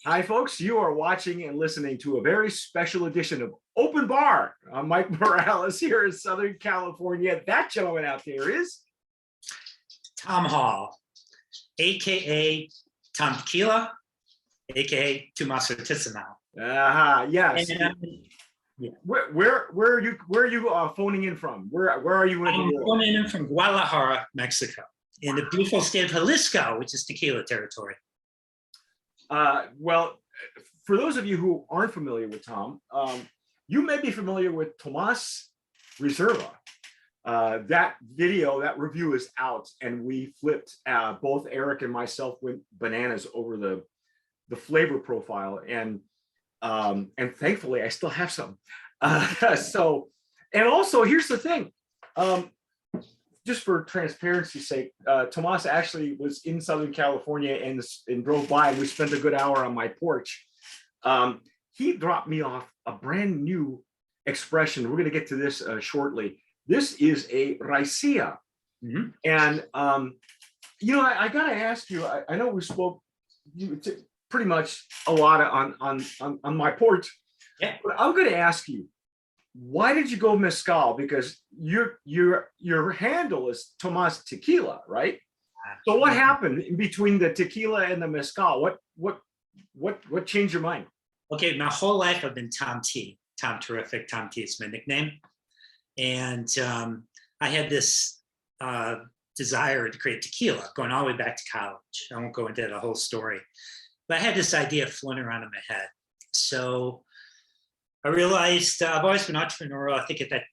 Hi, folks. You are watching and listening to a very special edition of Open Bar. I'm Mike Morales here in Southern California. That gentleman out there is Tom Hall, aka Tom Tequila, aka Tomas Mezcal. yes. And Yeah. Where are you phoning in from? Where are you in the I'm world? phoning in from Guadalajara, Mexico, in the beautiful state of Jalisco, which is tequila territory. Well, for those of you who aren't familiar with Tom, you may be familiar with Tomas Reserva. That video, that review is out, and we flipped. Both Eric and myself went bananas over the flavor profile, and thankfully I still have some. So, and also here's the thing. Just for transparency's sake, Tomas actually was in Southern California and drove by, and we spent a good hour on my porch. He dropped me off a brand new expression. We're going to get to this shortly. This is a raicilla. Mm-hmm. And, I got to ask you, I know we spoke pretty much a lot on my porch, yeah. But I'm going to ask you, why did you go mezcal? Because your handle is Tomas Tequila, right? So what happened in between the tequila and the mezcal? What changed your mind? Okay, my whole life I've been Tom T. Tom Terrific. Tom T is my nickname, and I had this desire to create tequila, going all the way back to college. I won't go into the whole story, but I had this idea floating around in my head. So I realized I've always been entrepreneurial. I think at that,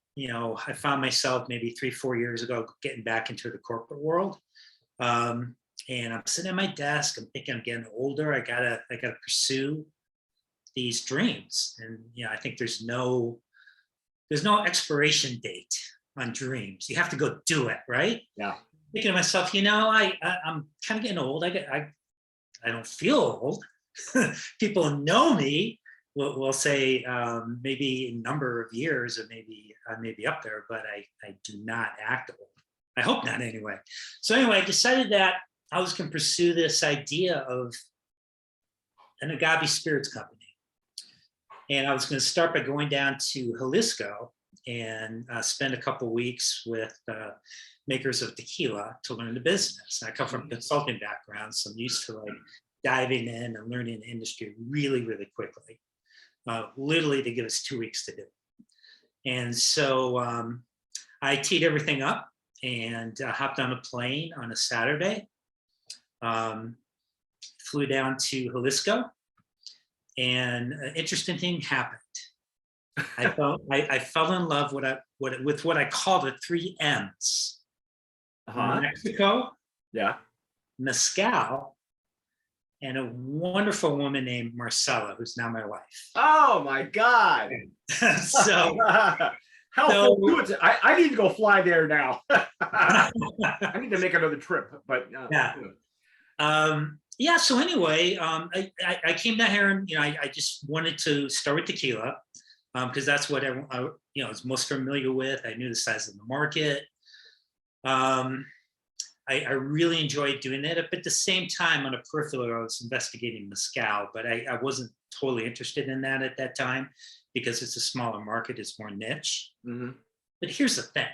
I found myself maybe 3-4 years ago getting back into the corporate world. And I'm sitting at my desk. I'm thinking I'm getting older. I gotta pursue these dreams. And I think there's no expiration date on dreams. You have to go do it, right? Yeah. Thinking to myself, I'm kind of getting old. I don't feel old. People know me. We'll say maybe a number of years, or maybe I may be up there, but I do not act old. I hope not, anyway. So anyway, I decided that I was going to pursue this idea of an agave spirits company, and I was going to start by going down to Jalisco and spend a couple of weeks with makers of tequila to learn the business. I come from a consulting background, so I'm used to diving in and learning the industry really, really quickly. Literally, they give us 2 weeks to do. And so I teed everything up and hopped on a plane on a Saturday, flew down to Jalisco, and an interesting thing happened. I fell in love with what I call the 3 M's. Mexico, yeah, mezcal, and a wonderful woman named Marcella, who's now my wife. Oh my God! So, I need to go fly there now. I need to make another trip, but yeah. So anyway, I came down here, and I just wanted to start with tequila because that's what I was most familiar with. I knew the size of the market. I really enjoyed doing it, but at the same time, on a peripheral, I was investigating mezcal, but I wasn't totally interested in that at that time because it's a smaller market, it's more niche. Mm-hmm. But here's the thing.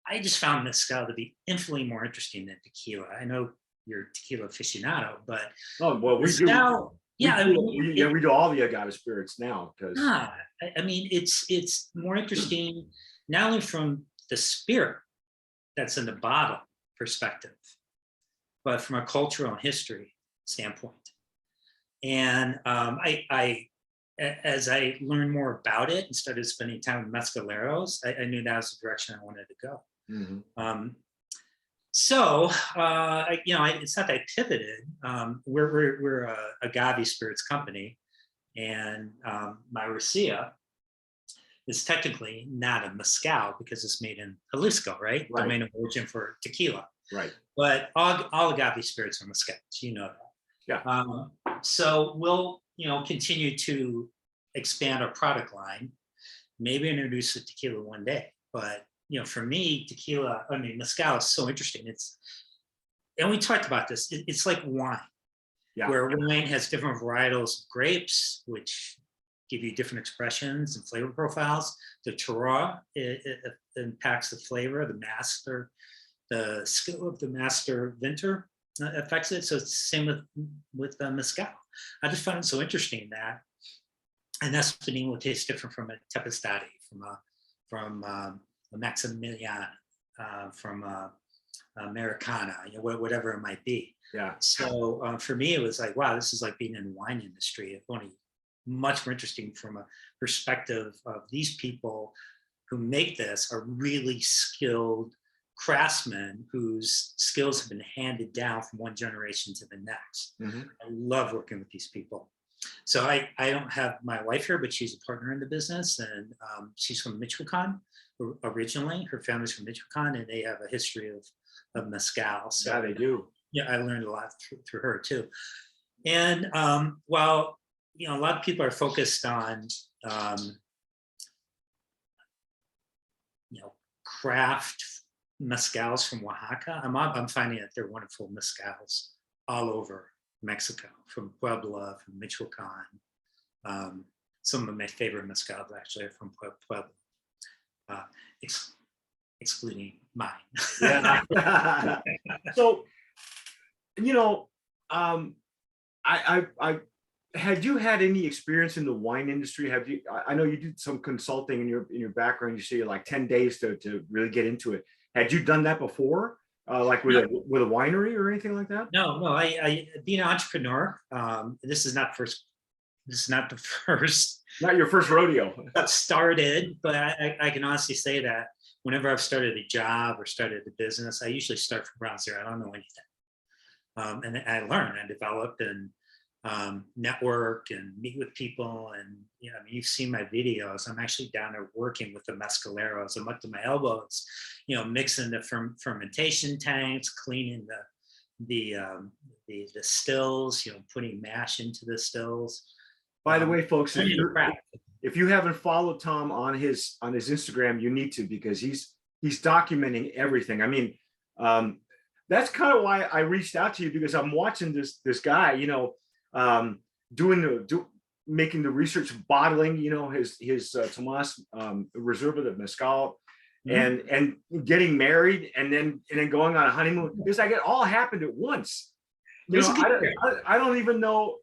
I just found mezcal to be infinitely more interesting than tequila. I know you're a tequila aficionado, but mezcal, we do all the agave spirits now because it's more interesting not only from the spirit that's in the bottle perspective, but from a cultural and history standpoint. And as I learned more about it and started spending time with mezcaleros, I knew that was the direction I wanted to go. Mm-hmm. So it's not that I pivoted. We're a agave spirits company, and my raicilla is technically not a mezcal because it's made in Jalisco, right? Domain of origin for tequila. Right. But all agave spirits are mezcal, you know that. Yeah. So we'll continue to expand our product line, maybe introduce a tequila one day. But for me, mezcal is so interesting. And we talked about this. It's like wine. Yeah. where wine has different varietals of grapes, which give you different expressions and flavor profiles. The terroir, it impacts the flavor, the skill of the master vintner affects it. So it's the same with mezcal. I just found it so interesting that an Espadín will taste different from a Tepestati, from a Maximilian, from a Americana, whatever it might be. Yeah. So for me, it was like, wow, this is like being in the wine industry. It's only much more interesting from a perspective of these people who make this are really skilled craftsmen whose skills have been handed down from one generation to the next. Mm-hmm. I love working with these people. So I don't have my wife here, but she's a partner in the business, and she's from Michoacan originally. Her family's from Michoacan, and they have a history of mezcal. So Yeah, they do. Yeah, I learned a lot through her too. And while a lot of people are focused on craft mezcals from Oaxaca, I'm finding that they're wonderful mezcals all over Mexico, from Puebla, from Michoacan. Some of my favorite mezcals actually are from Puebla, excluding mine. Yeah. So, I had you had any experience in the wine industry? Have you? I know you did some consulting in your background. You say you're like 10 days to really get into it. Had you done that before, like with a winery or anything like that? No. I being an entrepreneur. This is not the first. Not your first rodeo. Started, but I can honestly say that whenever I've started a job or started a business, I usually start from ground zero. I don't know anything, and I learn and develop and network and meet with people. And you've seen my videos. I'm actually down there working with the mezcaleros. I'm up to my elbows, mixing the fermentation tanks, cleaning the stills, putting mash into the stills. By the way, folks, if you haven't followed Tom on his Instagram, you need to, because he's documenting everything. I mean, that's kind of why I reached out to you, because I'm watching this guy, making the research, bottling, his Tomas Reserva de Mezcal, and getting married, and then going on a honeymoon. It's like it all happened at once. I don't even know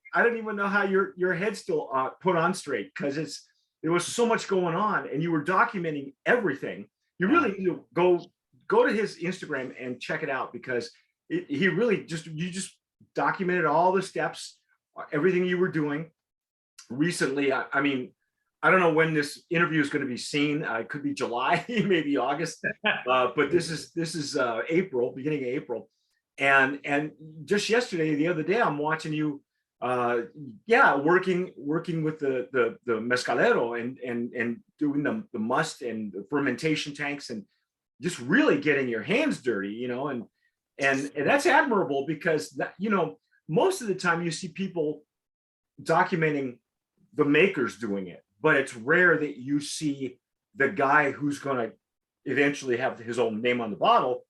how your head's still put on straight, because there was so much going on, and you were documenting everything. You really need to go to his Instagram and check it out, because he really you just documented all the steps, everything you were doing recently. I mean, I don't know when this interview is going to be seen. It could be July, maybe August, but this is April, beginning of April. And just yesterday, the other day, I'm watching you, working with the mezcalero and doing the must and the fermentation tanks, and just really getting your hands dirty, and that's admirable, because most of the time you see people documenting the makers doing it, but it's rare that you see the guy who's going to eventually have his own name on the bottle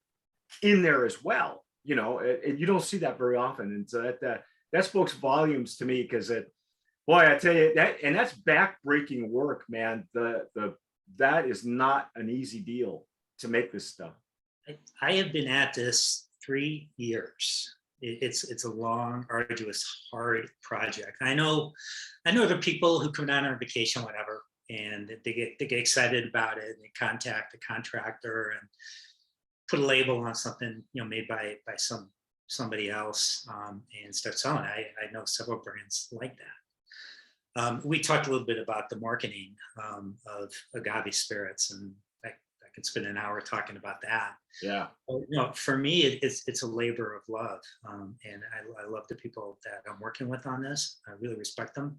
in there as well. You don't see that very often, and so that spoke volumes to me, because boy, I tell you, that's back-breaking work, man. That is not an easy deal to make this stuff. I have been at this 3 years. It's a long, arduous, hard project. I know the people who come down on vacation, whatever, and they get excited about it, and they contact the contractor and put a label on something, made by somebody else, and start selling. I know several brands like that. We talked a little bit about the marketing of Agave spirits, and I could spend an hour talking about that. Yeah. For me, it's a labor of love, and I love the people that I'm working with on this. I really respect them.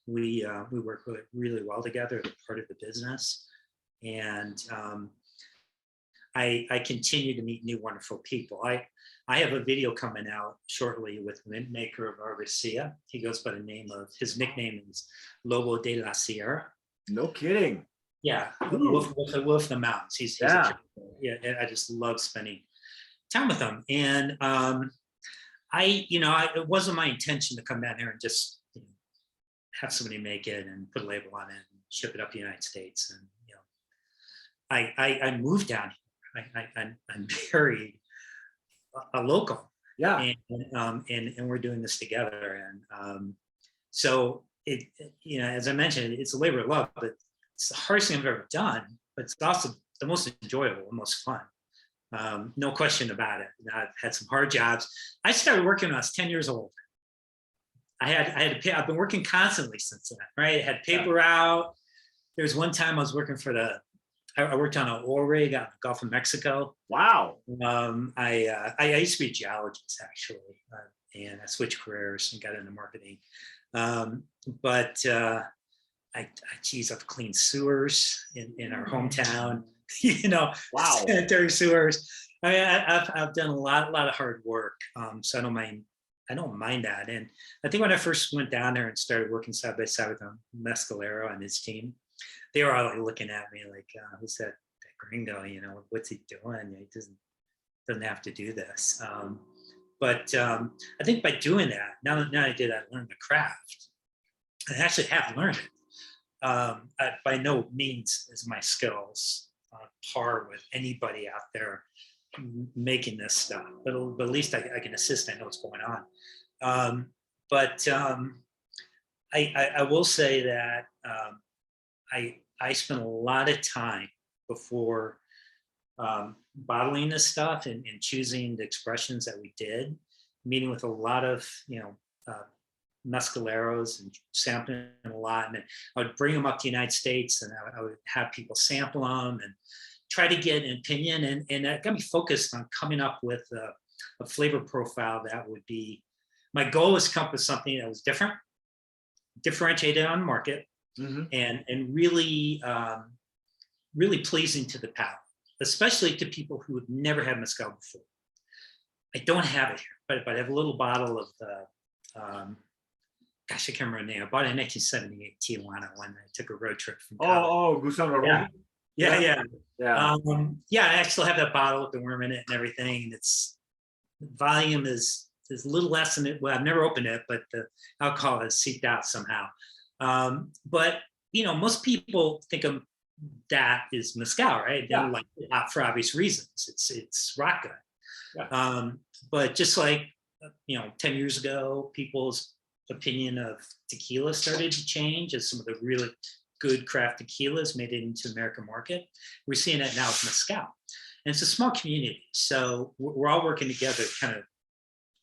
We work really well together. They're part of the business, and I continue to meet new wonderful people. I have a video coming out shortly with mint maker of Argosia. He goes by the name of, his nickname is Lobo de la Sierra. No kidding. Yeah, Wolf of the Mountains. He's I just love spending time with him. And it wasn't my intention to come down here and just have somebody make it and put a label on it and ship it up to the United States. And I moved down here. I'm married a local. Yeah. And we're doing this together. And so as I mentioned, it's a labor of love, but it's the hardest thing I've ever done, but it's also the most enjoyable and most fun. No question about it. I've had some hard jobs. I started working when I was 10 years old. I've been working constantly since then, right? I had paper out. There was one time I was working I worked on an oil rig out in the Gulf of Mexico. Wow. I used to be a geologist, actually, and I switched careers and got into marketing. I've cleaned sewers in our hometown, Wow. sanitary sewers. I've done a lot of hard work. So I don't mind that. And I think when I first went down there and started working side by side with Mescalero and his team, they were all like looking at me like, who's that gringo? What's he doing? He doesn't have to do this. But I think by doing that, now I learned the craft. I actually have learned it. By no means is my skills on par with anybody out there making this stuff, but at least I can assist. I know what's going on. I will say that I spent a lot of time before bottling this stuff and choosing the expressions that we did, meeting with a lot of mescaleros and sampling a lot. And I would bring them up to the United States and I would have people sample them and try to get an opinion. And that got me focused on coming up with a flavor profile that would be, my goal was to come up with something that was different, differentiated on the market, and really pleasing to the palate, especially to people who have never had mezcal before. I don't have it here, but I have a little bottle of the, gosh, I can't remember the name. I bought it in 1978 Tijuana when I took a road trip from college. Gusano. Yeah. Yeah. I actually have that bottle with the worm in it and everything. And its volume is a little less than it. Well, I've never opened it, but the alcohol has seeped out somehow. But most people think of that is mezcal, right? They don't like it for obvious reasons. It's rock good. Yeah. But just like 10 years ago, people's opinion of tequila started to change as some of the really good craft tequilas made it into the American market. We're seeing that now with mezcal. And it's a small community. So we're all working together to kind of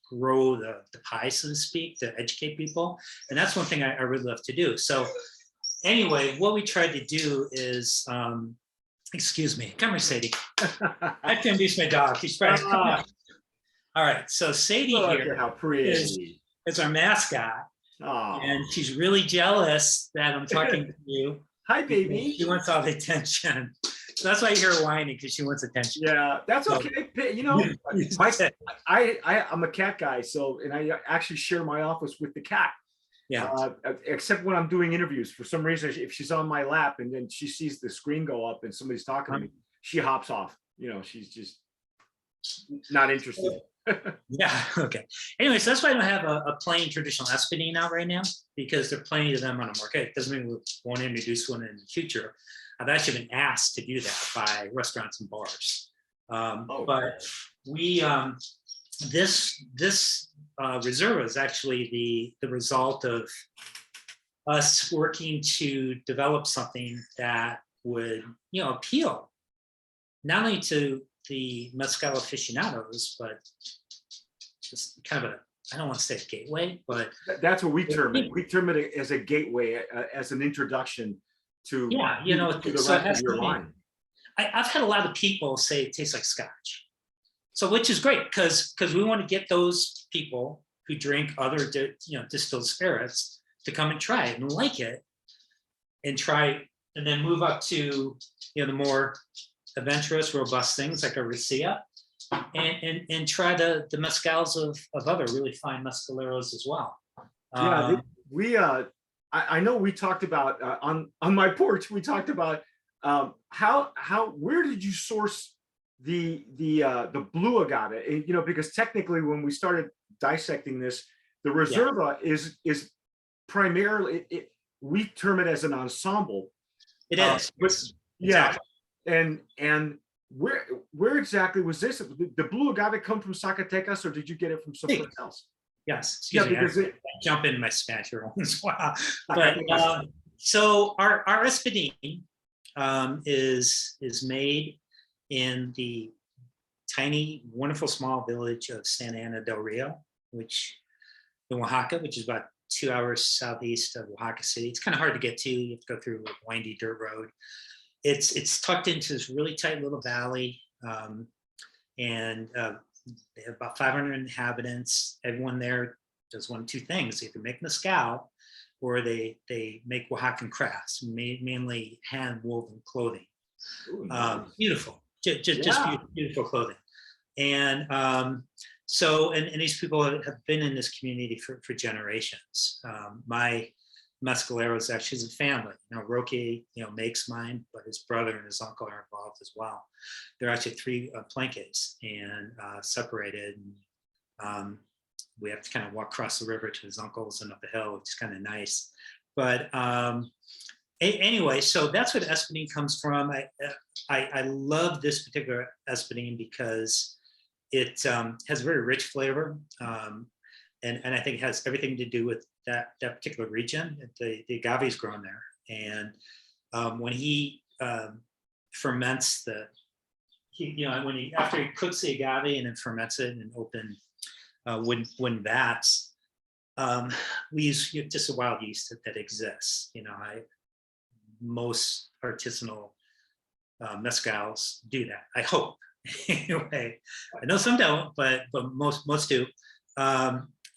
grow the pie, so to speak, to educate people. And that's one thing I really love to do. So anyway, what we tried to do is, excuse me, come here, Sadie. I have to introduce my dog. She's trying. All right, so Sadie here how pretty. is our mascot. Oh. And she's really jealous that I'm talking to you. Hi, baby. She wants all the attention. So that's why you hear her whining, because she wants attention. Yeah, that's okay. I'm a cat guy, and I actually share my office with the cat. Yeah. Except when I'm doing interviews. For some reason, if she's on my lap and then she sees the screen go up and somebody's talking to me, she hops off. She's just not interested. Yeah. Okay. Anyway, so that's why I don't have a plain traditional espadine out right now, because there are plenty of them on the market. It doesn't mean we won't introduce one in the future. I've actually been asked to do that by restaurants and bars. But we this Reserva is actually the result of us working to develop something that would appeal not only to the Moscow Aficionados, but just kind of I don't want to say a gateway, but that's what we term it. We term it as a gateway, as an introduction to, to the rest of your line. I've had a lot of people say it tastes like scotch. So, which is great, because we want to get those people who drink other distilled spirits to come and try it and like it, and try, and then move up to the more adventurous, robust things like a Riccia, and try the mezcals of other really fine mescaleros as well. I know we talked about on my porch. We talked about where did you source the blue agave, you know, because technically when we started dissecting this, the Yeah, Reserva is primarily we term it as an ensemble. it is. But Yes, yeah, exactly. and where exactly was this? The blue agave come from Zacatecas, or did you get it from Hey, someplace else? yes, Yeah, excuse me. because I jump in my Spanish here once in a while. But Zacatecas. so our espadín is made in the tiny, wonderful, small village of Santa Ana del Rio, which in Oaxaca, which is about 2 hours southeast of Oaxaca City. It's kind of hard to get to. You have to go through a windy dirt road. It's tucked into this really tight little valley, and they have about 500 inhabitants. Everyone there does one of two things: they either make mezcal, or they make Oaxacan crafts, mainly hand woven clothing. Ooh, nice. Beautiful, just Yeah. beautiful clothing. And so, and these people have been in this community for generations. My mescalero is actually a family. You know, Roque, you know, makes mine, but his brother and his uncle are involved as well. There are actually three planques and separated. And, we have to kind of walk across the river to his uncle's and up a hill, which is kind of nice. But anyway, so that's what espadín comes from. I love this particular espadín because it has a very rich flavor, and I think it has everything to do with that particular region. The agave is grown there, and when he ferments after he cooks the agave and then ferments it in open wooden vats, we use just a wild yeast that exists. You know, most artisanal mezcals do that. I hope. Anyway, I know some don't, but most do.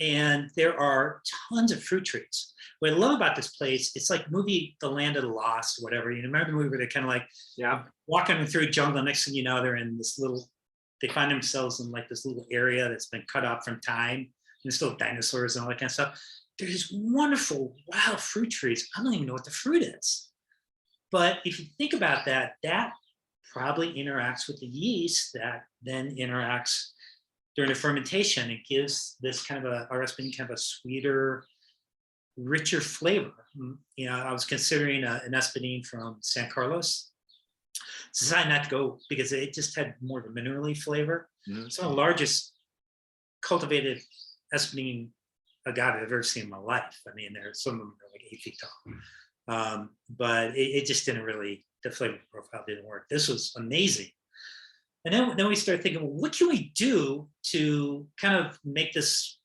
And there are tons of fruit trees. What I love about this place, it's like movie The Land of the Lost, or whatever. You remember the movie where they're kind of like walking through a jungle. Next thing you know, they're in this little. They find themselves in like this little area that's been cut off from time. And there's still dinosaurs and all that kind of stuff. There's wonderful wild fruit trees. I don't even know what the fruit is. But if you think about that, that probably interacts with the yeast that then interacts during the fermentation. It gives this kind of our espadín kind of a sweeter, richer flavor. You know, I was considering an espadín from San Carlos. Decided not to go because it just had more of a minerally flavor. Mm-hmm. It's one of the largest cultivated espadín agave I've ever seen in my life. I mean, some of them are like 8 feet tall. But it just didn't really, the flavor profile didn't work. This was amazing. And then we started thinking, well, what can we do to kind of make this,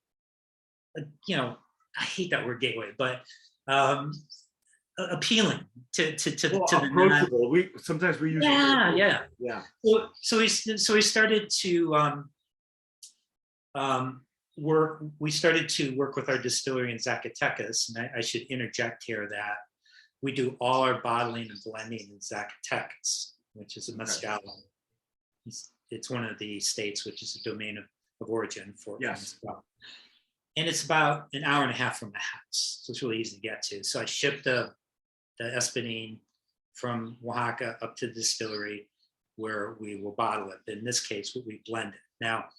you know, I hate that word gateway, but appealing to approachable. Sometimes we use yeah. So we started to work. We started to work with our distillery in Zacatecas, and I should interject here that we do all our bottling and blending in Zacatecas, which is a mezcal. It's one of the states which is a domain of origin for mezcal. And it's about an hour and a half from the house, so it's really easy to get to. So I shipped the espadín from Oaxaca up to the distillery where we will bottle it. In this case, we blend it. Now,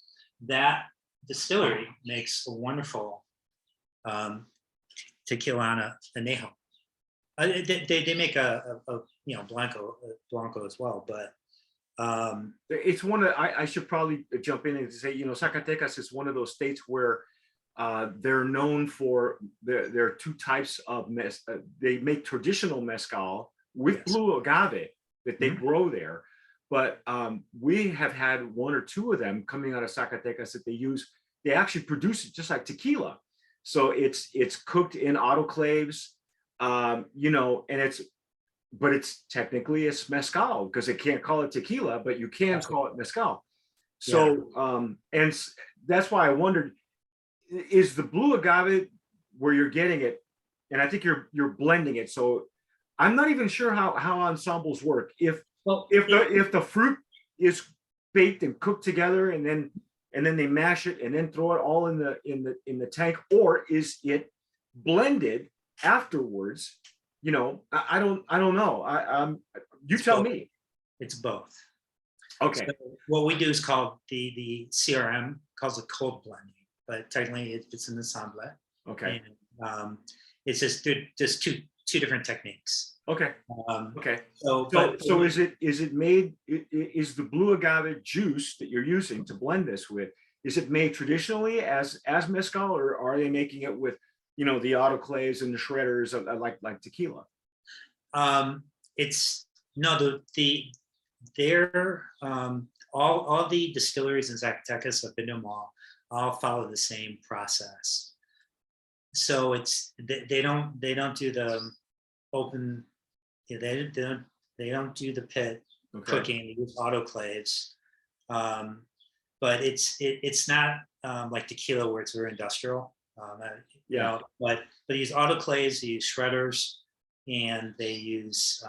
that distillery makes a wonderful tequila anejo. They make a blanco as well, but it's one of, I should probably jump in and say, you know, Zacatecas is one of those states where they're known for there are two types of they make traditional mezcal with blue agave that they grow there, but we have had one or two of them coming out of Zacatecas that they actually produce it just like tequila. So it's cooked in autoclaves, you know, and it's technically it's mezcal because they can't call it tequila, but you can call it mezcal. So and that's why I wondered, is the blue agave where you're getting it, and I think you're blending it. So I'm not even sure how ensembles work. If the fruit is baked and cooked together and then they mash it and then throw it all in the tank, or is it blended afterwards? You know, I don't know. You tell me. It's both. Okay. So what we do is called the CRM calls it cold blending, but technically it's an ensemble. Okay. And it's just two different techniques. Okay. Um, Okay. so So is it made? Is the blue agave juice that you're using to blend this with? Is it made traditionally as mezcal, or are they making it with, you know, the autoclaves and the shredders of, like tequila? It's no they're all the distilleries in Zacatecas, I've been to them all follow the same process. So it's they don't do the open, they don't do the pit cooking. They use autoclaves, but it's not like tequila where it's very industrial. You know, but they use autoclaves, they use shredders, and they use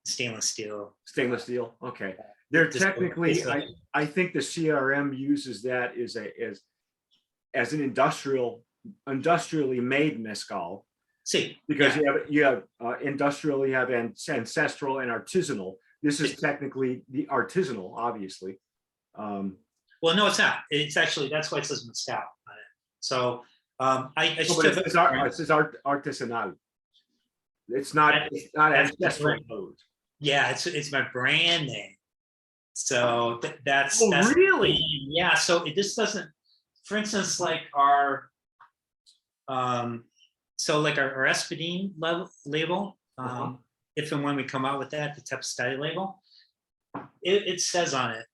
stainless steel. Stainless steel. Okay. They're technically, I think the CRM uses that as an industrially made mezcal. See, because you have industrial, you have ancestral and artisanal. This is technically the artisanal, obviously. Well, no, it's not. It's actually, that's why it says mezcal on it. So I No, but it says artisanal. It's not ancestral mode. Yeah, it's my brand name. So that's really, yeah. So this doesn't, for instance, like our so like our Espadine label, if and when we come out with that, the Tepstite label, it says on it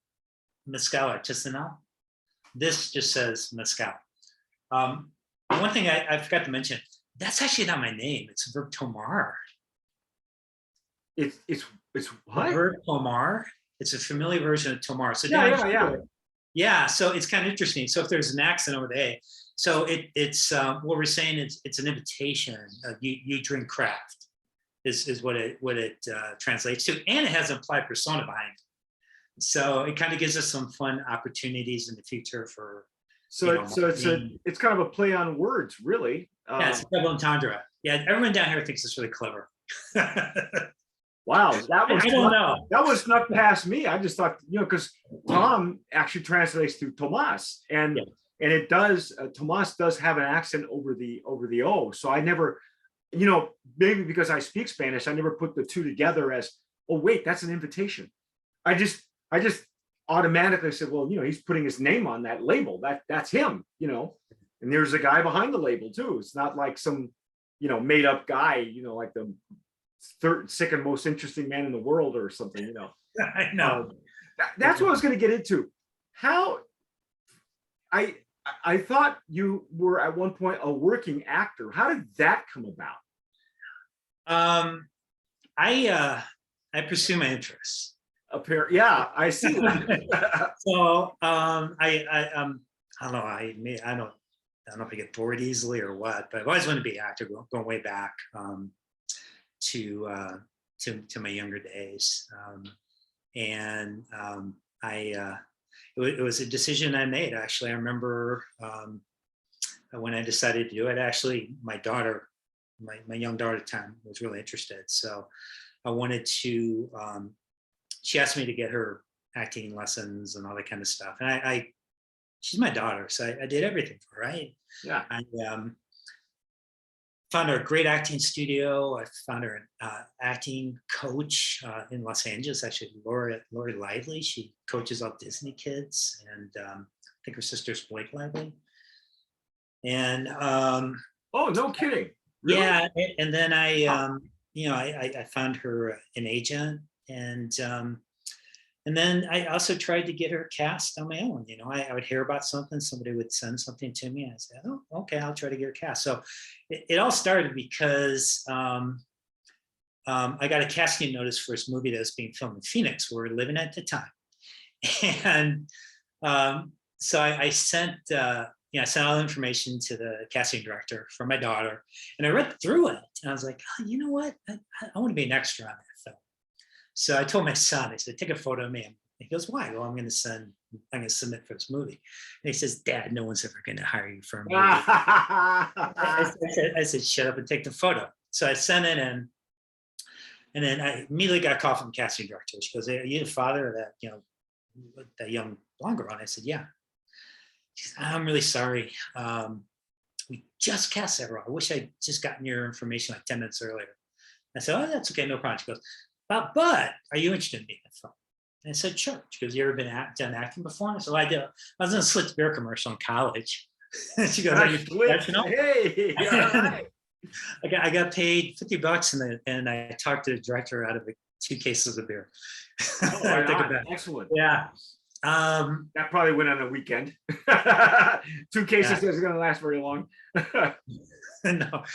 mezcal artisanal. This just says mezcal. One thing I forgot to mention, that's actually not my name. It's verb tomar. It's what? Verb tomar. It's a familiar version of tomar. So yeah. So it's kind of interesting. So if there's an accent over the A, so it's what we're saying is it's an invitation. You drink craft is what it translates to, and it has an implied persona behind it. So it kind of gives us some fun opportunities in the future for. It's kind of a play on words, really. Yeah, it's a double entendre. Yeah, everyone down here thinks it's really clever. Wow, that was snuck past me. I just thought, you know, because Tom actually translates to Tomas, and it does. Tomas does have an accent over the O. So I never, you know, maybe because I speak Spanish, I never put the two together as, oh wait, that's an invitation. I just automatically said, well, you know, he's putting his name on that label. That's him, you know. And there's a guy behind the label too. It's not like some, you know, made up guy, you know, like the second most interesting man in the world or something, you know. I know. That's what I was going to get into. How I thought you were at one point a working actor. How did that come about? I pursue my interests. Yeah, I see. So I don't know. I don't know if I get bored easily or what, but I've always wanted to be an actor, going way back to my younger days, and it was a decision I made. Actually, I remember when I decided to do it. Actually, my daughter, my young daughter at the time, was really interested, so I wanted to. She asked me to get her acting lessons and all that kind of stuff, and she's my daughter, so I did everything for her, right? Yeah. I found her a great acting studio. I found her an acting coach in Los Angeles, actually, Lori Lively. She coaches all Disney kids, and I think her sister's Blake Lively. And oh, no kidding. Really? Yeah, and then I found her an agent, and then I also tried to get her cast on my own. You know, I would hear about something, somebody would send something to me, and I said, oh, okay, I'll try to get her cast. So it all started because I got a casting notice for this movie that was being filmed in Phoenix, where we were living at the time. And so I sent I sent all the information to the casting director for my daughter, and I read through it, and I was like, oh, you know what? I want to be an extra on that film. So I told my son, I said, take a photo of me. And he goes, why? Well, I'm going to submit for this movie. And he says, Dad, no one's ever going to hire you for a movie. I said, shut up and take the photo. So I sent it in. And then I immediately got a call from the casting director. She goes, "Are you the father of that, that young blonde girl?" And I said, "Yeah." She said, "I'm really sorry. We just cast that role. I wish I'd just gotten your information like 10 minutes earlier." I said, "Oh, that's okay, no problem." She goes, but are you interested in being in the film?" And I said, "Sure." She goes, "You ever been done acting before?" And I said, "Well, I did. I was in a Schlitz beer commercial in college." She goes, "Are you professional?" Hey, all right. I got paid $50 and I talked to the director out of 2 cases of beer. Oh, right on. Excellent. Yeah. That probably went on a weekend. 2 cases isn't going to last very long. No.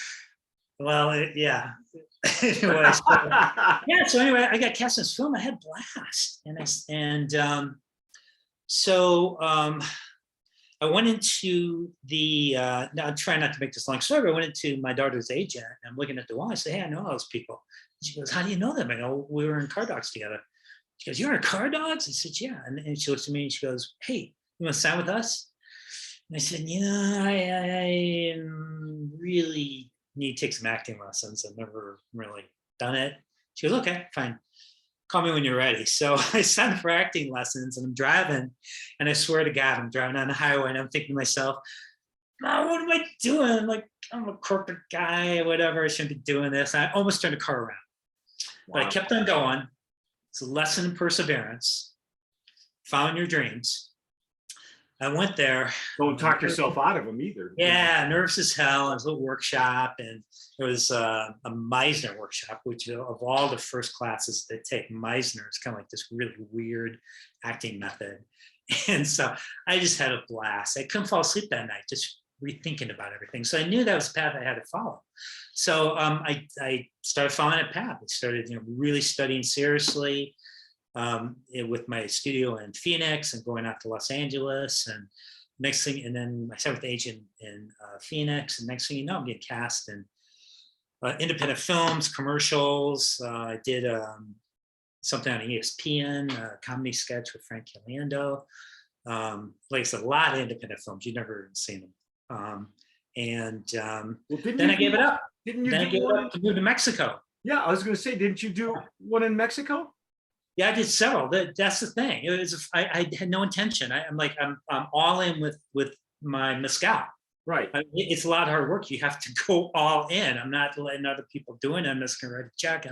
Well, yeah. Anyway, so anyway, I got cast in this film. I had a blast, I went into the. Now I'm trying not to make this long story, but I went into my daughter's agent. And I'm looking at the wall. I say, "Hey, I know all those people." And she goes, "How do you know them?" I go, "We were in Car Dogs together." She goes, "You're in Car Dogs?" I said, "Yeah." And she looks at me and she goes, "Hey, you want to sign with us?" And I said, "Yeah, I really need to take some acting lessons. I've never really done it." She goes, "Okay, fine. Call me when you're ready." So I signed up for acting lessons and I'm driving. And I swear to God, I'm driving on the highway and I'm thinking to myself, "Oh, what am I doing? Like, I'm a corporate guy, whatever. I shouldn't be doing this." I almost turned the car around. But I kept on going. It's a lesson in perseverance. Following your dreams. I went there. Don't talk yourself out of them either. Yeah, nervous as hell. It was a little workshop, and there was a Meisner workshop, which of all the first classes they take, Meisner is kind of like this really weird acting method. And so I just had a blast. I couldn't fall asleep that night, just rethinking about everything. So I knew that was the path I had to follow. So I started following that path. I started, really studying seriously. With my studio in Phoenix and going out to Los Angeles, and then I started with the agent in Phoenix, and next thing you know, I'm getting cast in independent films, commercials. I did something on ESPN, a comedy sketch with Frank Caliendo. Like I said, a lot of independent films. You've never even seen them. Then I gave it up. Didn't you then I gave it up to move to Mexico. Yeah, I was going to say, didn't you do one in Mexico? Yeah, I did several. That's the thing. It was I had no intention. I'm all in with my mezcal. Right. It's a lot of hard work. You have to go all in. I'm not letting other people do it. I'm just going to write a check,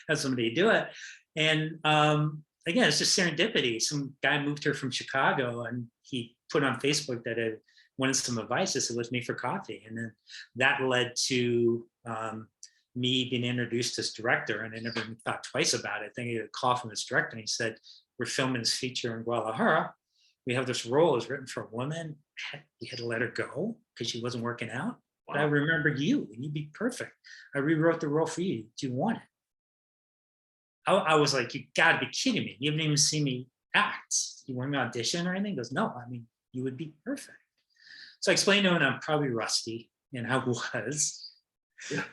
have somebody do it. And again, it's just serendipity. Some guy moved here from Chicago, and he put on Facebook that I wanted some advice. I said, "Let's meet for coffee," and then that led to me being introduced as director, and I never thought twice about it. I think I got a call from this director, and he said, "We're filming this feature in Guadalajara. We have this role. It's written for a woman. We had to let her go because she wasn't working out. Wow. But I remember you, and you'd be perfect. I rewrote the role for you. Do you want it?" I was like, "You got to be kidding me. You haven't even seen me act. You want me to audition or anything?" He goes, "No, you would be perfect." So I explained to him I'm probably rusty, and I was. Yeah.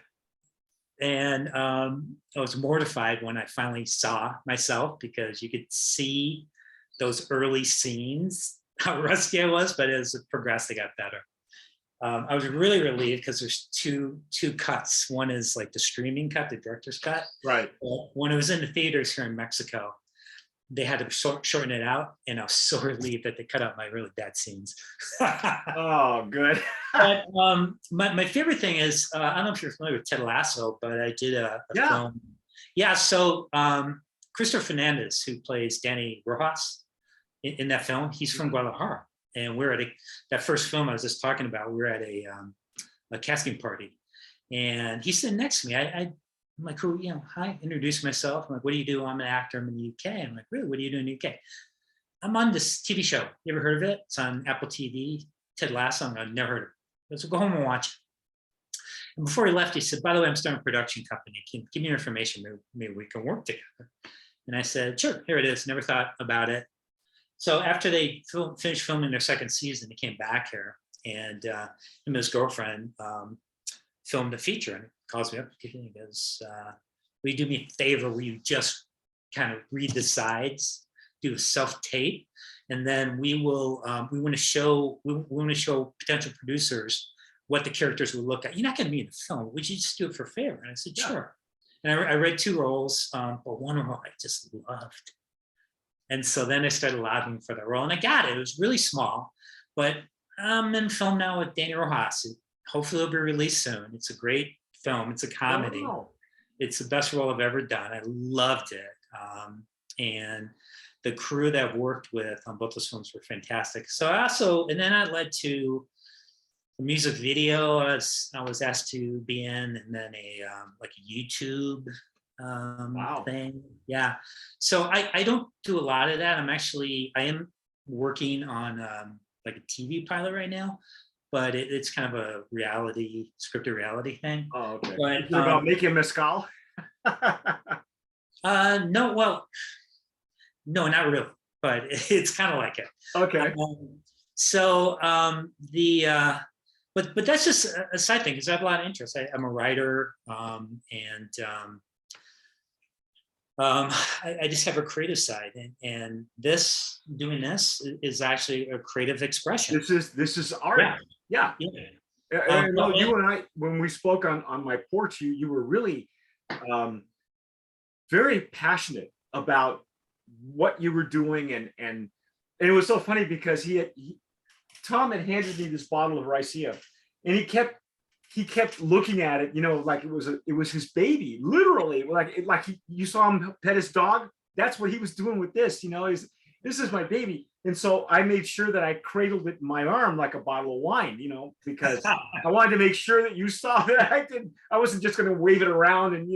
And I was mortified when I finally saw myself, because you could see those early scenes, how rusty I was, but as it progressed, it got better. I was really relieved because there's two cuts. One is like the streaming cut, the director's cut. Right. When it was in the theaters here in Mexico, they had to shorten it out, and I was so relieved that they cut out my really bad scenes. Oh, good. But my favorite thing is, I don't know if you're familiar with Ted Lasso, but I did a film. Yeah, so Christopher Fernandez, who plays Danny Rojas in that film, he's from Guadalajara. And we're at that first film I was just talking about, we were at a casting party. And he's sitting next to me. I'm like, "Who, hi," introduce myself. I'm like, "What do you do?" "I'm an actor. I'm in the UK." I'm like, "Really? What do you do in the UK?" "I'm on this TV show. You ever heard of it? It's on Apple TV. Ted Lasso." I'm like, "I've never heard of it." So go home and watch it. And before he left, he said, "By the way, I'm starting a production company. Can you give me your information? Maybe we can work together." And I said, "Sure, here it is." Never thought about it. So after they finished filming their second season, he came back here, and him and his girlfriend filmed a feature, and calls me up and he goes, "Will you do me a favor? Will you just kind of read the sides, do a self-tape, and then we want to show potential producers what the characters would look like. You're not going to be in the film. Would you just do it for a favor?" And I said, "Sure." And I read 2 roles, but one role I just loved. And so then I started lobbying for the role, and I got it. It was really small, but I'm in film now with Danny Rojas. Hopefully it'll be released soon. It's a great film. It's a comedy. Wow. It's the best role I've ever done. I loved it. And the crew that I've worked with on both those films were fantastic. So I also, and then I led to a music video I was asked to be in, and then a like a YouTube Wow. thing. Yeah. So I don't do a lot of that. I am working on like a TV pilot right now, but it's kind of a scripted reality thing. Oh, okay. But Is it about making mezcal? no, well, no, not really, but it's kind of like it. Okay. But that's just a side thing because I have a lot of interest. I'm a writer, and I just have a creative side, and doing this is actually a creative expression. This is art. Yeah. I know you and I, when we spoke on my porch, you were really very passionate about what you were doing, and it was so funny because Tom had handed me this bottle of Ricea, and he kept looking at it, like it was his baby, literally, like you saw him pet his dog. That's what he was doing with this, this is my baby. And so I made sure that I cradled it in my arm like a bottle of wine, because I wanted to make sure that you saw that I wasn't just going to wave it around and,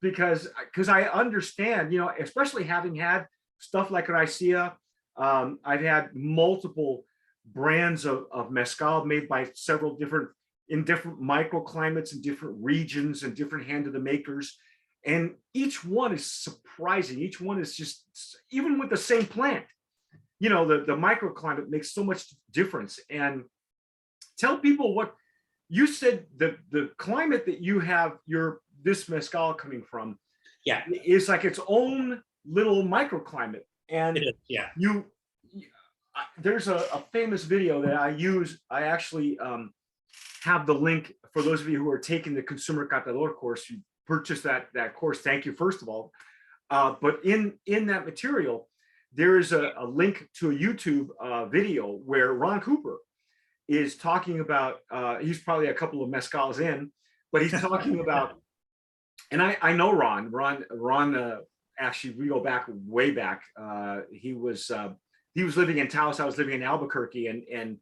because I understand, especially having had stuff like Ricea. I've had multiple brands of mezcal made by several different microclimates and different regions and different hand of the makers. And each one is surprising. Each one is just, even with the same plant, the microclimate makes so much difference. And tell people what you said, the climate that you have this mezcal coming from, is like its own little microclimate. And there's a famous video that I use. I actually have the link for those of you who are taking the Consumer Catador course. You purchase that course. Thank you, first of all. But in that material, there is a link to a YouTube video where Ron Cooper is talking about, he's probably a couple of mezcals in, but he's talking about, and I know Ron, actually, we go back way back. He was living in Taos. I was living in Albuquerque, and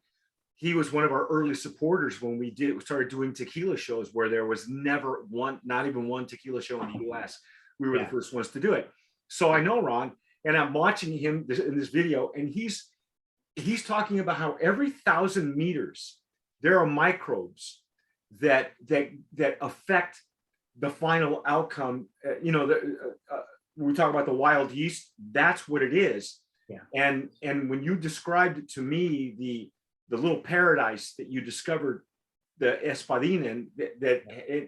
he was one of our early supporters when we started doing tequila shows, where there was never not even one tequila show in the US. We were the first ones to do it. So I know Ron, and I'm watching him in this video, and he's talking about how every 1,000 meters there are microbes that affect the final outcome. We talk about the wild yeast. That's what it is. Yeah. And when you described to me the little paradise that you discovered, the espadín,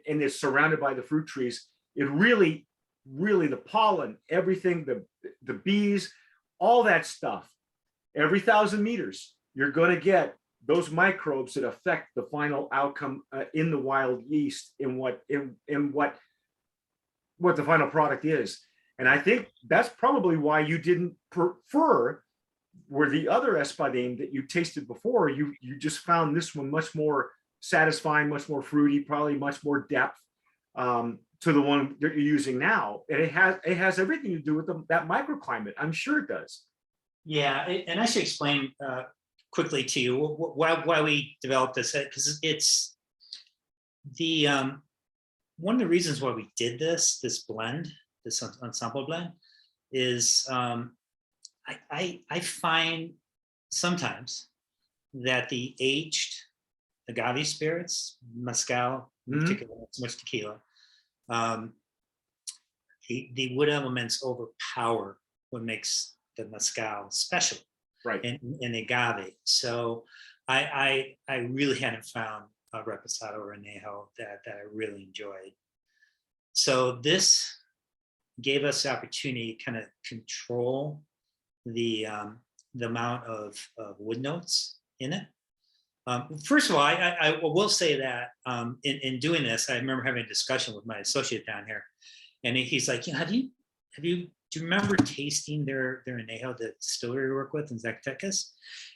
and is surrounded by the fruit trees, it really the pollen, everything, the bees, all that stuff, every 1,000 meters, you're going to get those microbes that affect the final outcome in the wild yeast, in what the final product is. And I think that's probably why you didn't prefer where the other espadín that you tasted before. You just found this one much more satisfying, much more fruity, probably much more depth to the one that you're using now. And it has everything to do with that microclimate. I'm sure it does. Yeah, and I should explain quickly to you why we developed this, because it's the one of the reasons why we did this blend, this ensemble blend, is I find sometimes that the aged agave spirits, mezcal, in particular, so much tequila, the wood elements overpower what makes the mezcal special, right? And agave. So I really hadn't found a reposado or añejo that I really enjoyed. So this gave us the opportunity to kind of control the amount of wood notes in it. First of all, I will say that in doing this, I remember having a discussion with my associate down here, and he's like, "Yeah, do you remember tasting their añejo, the distillery we work with in Zacatecas?"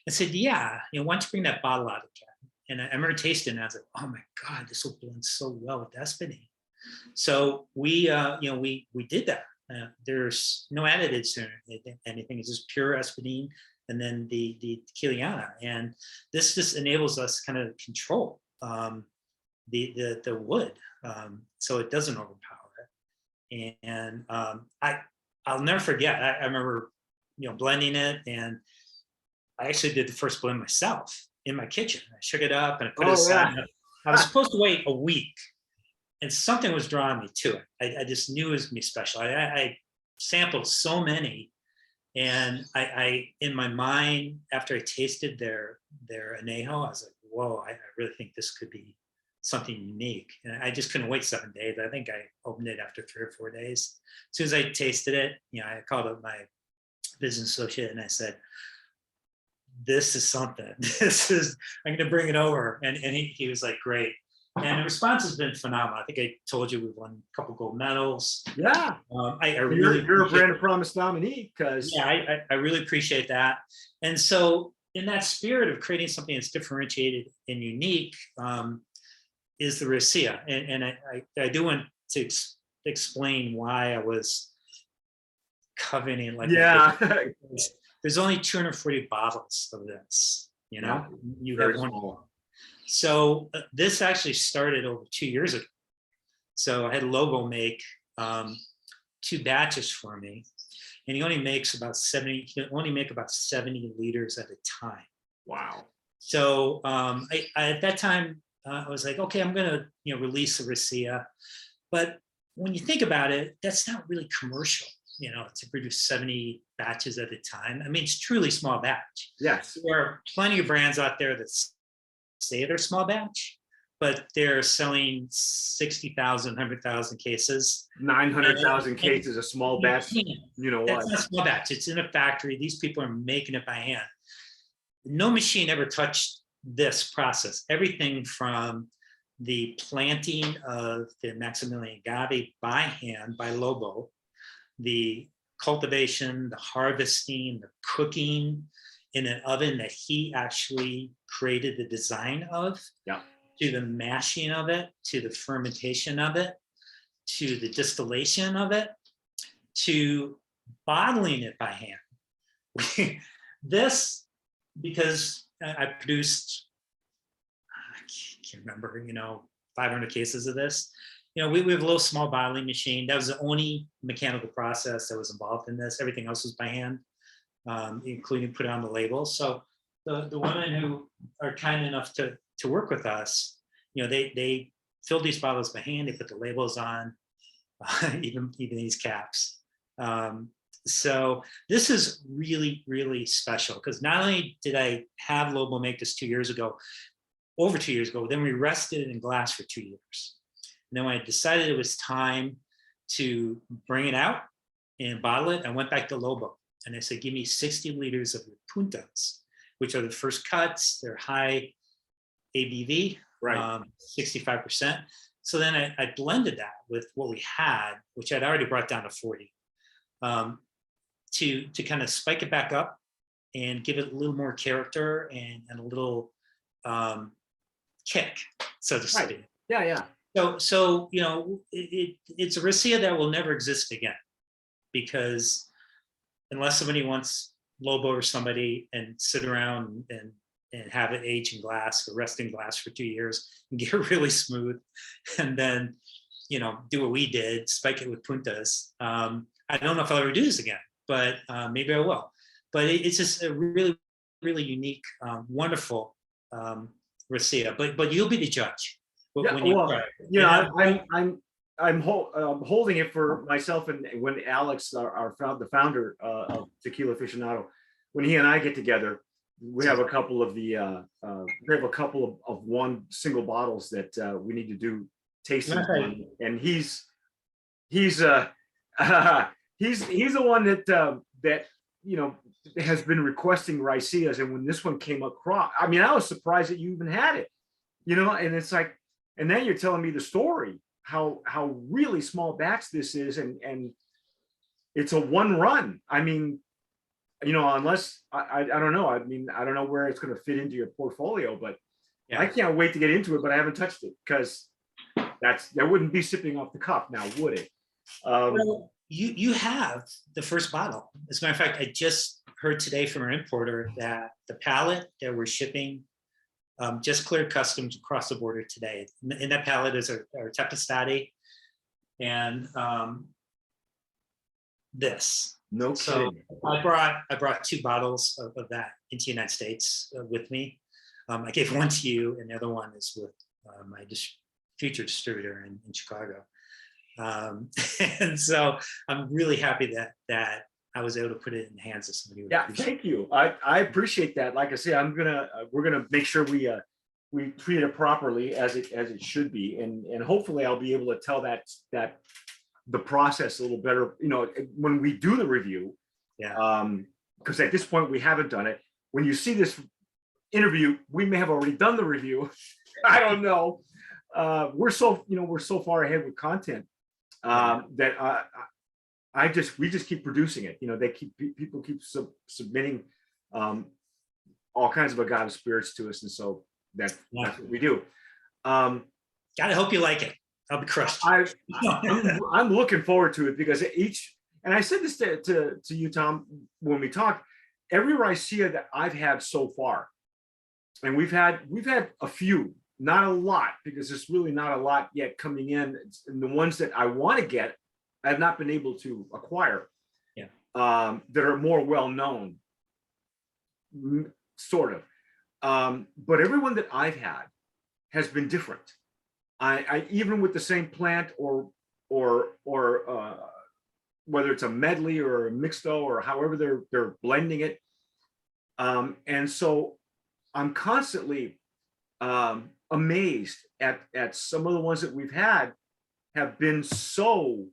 I said, "Yeah, why don't you bring that bottle out again?" And I remember tasting it, and I was like, "Oh my God, this will blend so well with Espany." So we did that. There's no additives or anything. It's just pure Espany, and then the Tequila, and this just enables us kind of control the wood, so it doesn't overpower it. And I'll never forget. I remember blending it, and I actually did the first blend myself in my kitchen. I shook it up and I put it aside. Yeah. I was supposed to wait a week, and something was drawing me to it. I just knew it was gonna be special. I sampled so many, and I in my mind, after I tasted their añejo, I was like, whoa, I really think this could be something unique. And I just couldn't wait 7 days. I think I opened it after 3 or 4 days. As soon as I tasted it, I called up my business associate and I said, "This is something. I'm going to bring it over." And he was like, "Great." And the response has been phenomenal. I think I told you we've won a couple gold medals. Yeah. You're a brand of promise nominee, because I really appreciate that. And so in that spirit of creating something that's differentiated and unique, is the raicilla. And I do want to explain why I was coveting like there's only 240 bottles of this, you have one more. So this actually started over 2 years ago. So I had Lobo make 2 batches for me, and he only makes about 70. He can only make about 70 liters at a time. Wow. So I at that time I was like, okay, I'm gonna release a raicilla, but when you think about it, that's not really commercial. To produce 70 batches at a time. I mean, it's truly small batch. Yes. There are plenty of brands out there that say they're small batch, but they're selling 60,000, 100,000 cases. 900,000 cases, a small batch. That's not small batch. It's in a factory. These people are making it by hand. No machine ever touched this process. Everything from the planting of the Maximilian Agave by hand, by Lobo, the cultivation, the harvesting, the cooking in an oven that he actually created the design of, to the mashing of it, to the fermentation of it, to the distillation of it, to bottling it by hand. This, because I produced, I can't remember, 500 cases of this. We have a little small bottling machine. That was the only mechanical process that was involved in this. Everything else was by hand, including put on the labels. So the women who are kind enough to work with us, they filled these bottles by hand. They put the labels on, even these caps. So this is really, really special, because not only did I have Lobo make this over 2 years ago, then we rested it in glass for 2 years. And then when I decided it was time to bring it out and bottle it, I went back to Lobo and I said, "Give me 60 liters of your puntas," which are the first cuts. They're high ABV, right, 65%. So then I blended that with what we had, which I'd already brought down to 40, to kind of spike it back up and give it a little more character and a little kick, so to speak. Right. Yeah. So it's a raicilla that will never exist again, because unless somebody wants Lobo or somebody and sit around and have it age in glass or rest in glass for 2 years and get really smooth, and then do what we did, spike it with puntas. I don't know if I'll ever do this again, but maybe I will. But it's just a really, really unique, wonderful raicilla. But you'll be the judge. I'm holding it for myself, and when Alex, the founder of Tequila Aficionado, when he and I get together, we have a couple of one single bottles that we need to do tasting on, and he's the one that has been requesting raicias, and when this one came across, I mean, I was surprised that you even had it, you know. And it's like, and then you're telling me the story how really small batch this is, and it's a one run. I mean, you know, unless I don't know. I mean, I don't know where it's going to fit into your portfolio, but Yeah. I can't wait to get into it. But I haven't touched it because that wouldn't be sipping off the cup now, would it? Well, you have the first bottle. As a matter of fact, I just heard today from our importer that the pallet that we're shipping just cleared customs across the border today. In that pallet is our Tepestati and this. No So kidding. I brought 2 bottles of that into the United States with me. I gave one to you, and the other one is with my future distributor in Chicago. And so I'm really happy that I was able to put it in the hands of somebody. Yeah, thank you. I appreciate that. Like I say, we're gonna make sure we treat it properly as it should be, and hopefully I'll be able to tell that the process a little better, you know, when we do the review. Yeah. Because at this point we haven't done it. When you see this interview, we may have already done the review. I don't know. We're so far ahead with content that we just keep producing it. You know, people keep submitting all kinds of agave spirits to us, and so that's what we do. Gotta hope you like it. I'll be crushed. I'm looking forward to it because and I said this to you, Tom, when we talked. Every raicilla that I've had so far, and we've had a few, not a lot, because there's really not a lot yet coming in. And the ones that I want to get, I have not been able to acquire. Yeah. That are more well known, sort of. But everyone that I've had has been different. I even with the same plant or whether it's a medley or a mixto or however they're blending it. And so I'm constantly amazed at some of the ones that we've had have been so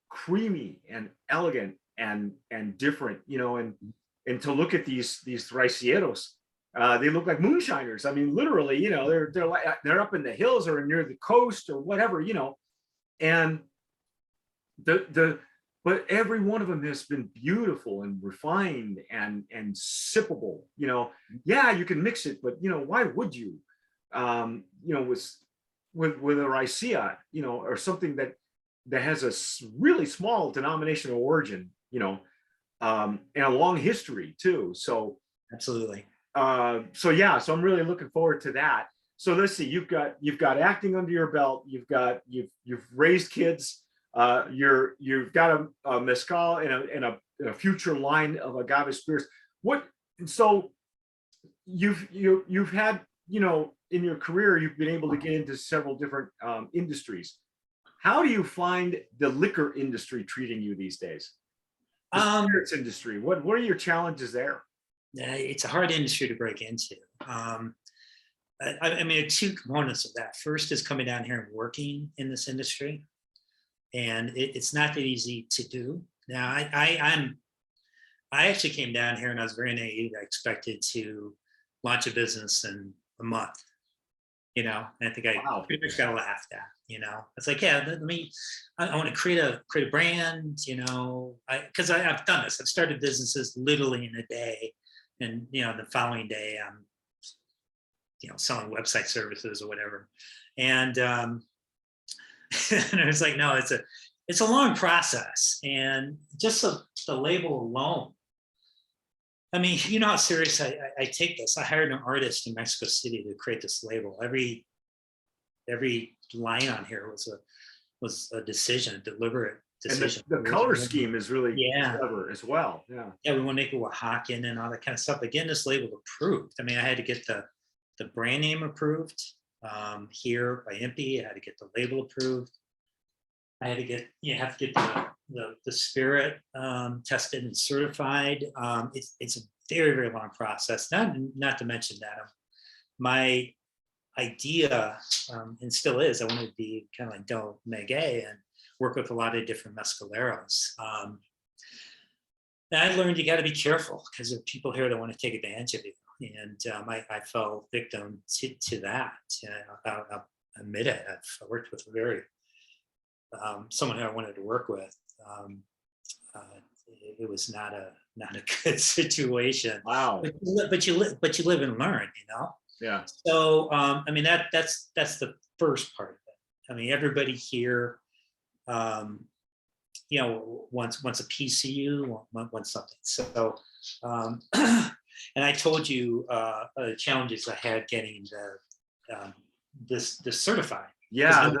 creamy and elegant and different, you know, and to look at these raicilleros, they look like moonshiners. I mean, literally, you know, they're up in the hills or near the coast or whatever, you know, and but every one of them has been beautiful and refined and sippable. You know, yeah, you can mix it, but you know, why would you? You know, with a raicilla, you know, or something that has a really small denomination of origin, you know, and a long history too. So absolutely. So I'm really looking forward to that. So let's see, you've got acting under your belt, you've raised kids. You've got a mezcal and a future line of agave spirits. So you've had, you know, in your career, you've been able to get into several different industries. How do you find the liquor industry treating you these days? The spirits industry. What are your challenges there? It's a hard industry to break into. I mean, there are 2 components of that. First is coming down here and working in this industry. And it's not that easy to do. Now, I actually came down here and I was very naive. I expected to launch a business in a month, you know. And I think I pretty much got laughed at, you know. It's like, yeah, I want to create a brand, you know, because I've done this. I've started businesses literally in a day, and you know, the following day I'm, you know, selling website services or whatever, and and I was like, no, it's a long process, and just the label alone. I mean, you know how serious I take this. I hired an artist in Mexico City to create this label. Every line on here was a decision, a deliberate decision. And the color scheme is really yeah. clever as well. Yeah. Yeah, we want to make it Oaxacan and all that kind of stuff. But getting this label approved, I mean, I had to get the brand name approved here by INPI. I had to get the label approved. I had to get the spirit tested and certified. It's a very, very long process. Not to mention that my idea, and still is, I wanted to be kind of like Del Maguey and work with a lot of different mezcaleros. I learned you got to be careful because there are people here that want to take advantage of you. And I fell victim to that. I'll admit it. I worked with someone who I wanted to work with. It was not a good situation. Wow. But you live and learn, Yeah. So I mean that's the first part of it. I mean, everybody here, wants a PCU, wants something. So and I told you the challenges I had getting this certified. Yeah.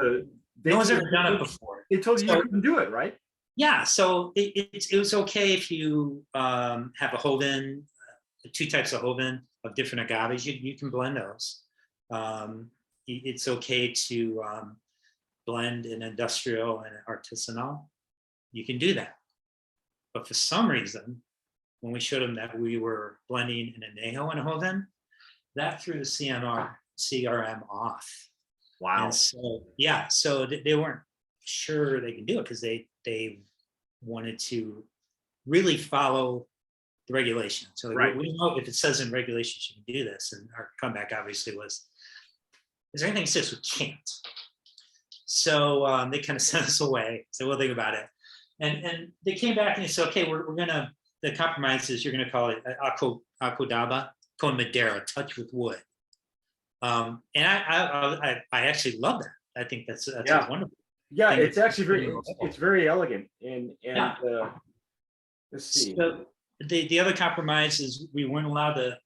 No one's ever done it before. They told you So, you couldn't do it, right? yeah, so it was okay if you have a Hoven, 2 types of Hoven of different agaves. You can blend those. It's okay to blend an industrial and an artisanal. You can do that. But for some reason, when we showed them that we were blending an añejo and a Hoven, that threw the CRM off. Wow. And so, yeah, so they weren't sure they could do it because they wanted to really follow the regulation. So right. We know if it says in regulations you can do this, and our comeback obviously was, is there anything that says we can't? So they kind of sent us away. So we'll think about it. And they came back and they said, okay, we're gonna, the compromise is you're gonna call it Acodaba con Madera, touch with wood. And I actually love that. I think that's wonderful. Yeah, it's actually very elegant. And yeah. Let's see. So the other compromise is we weren't allowed to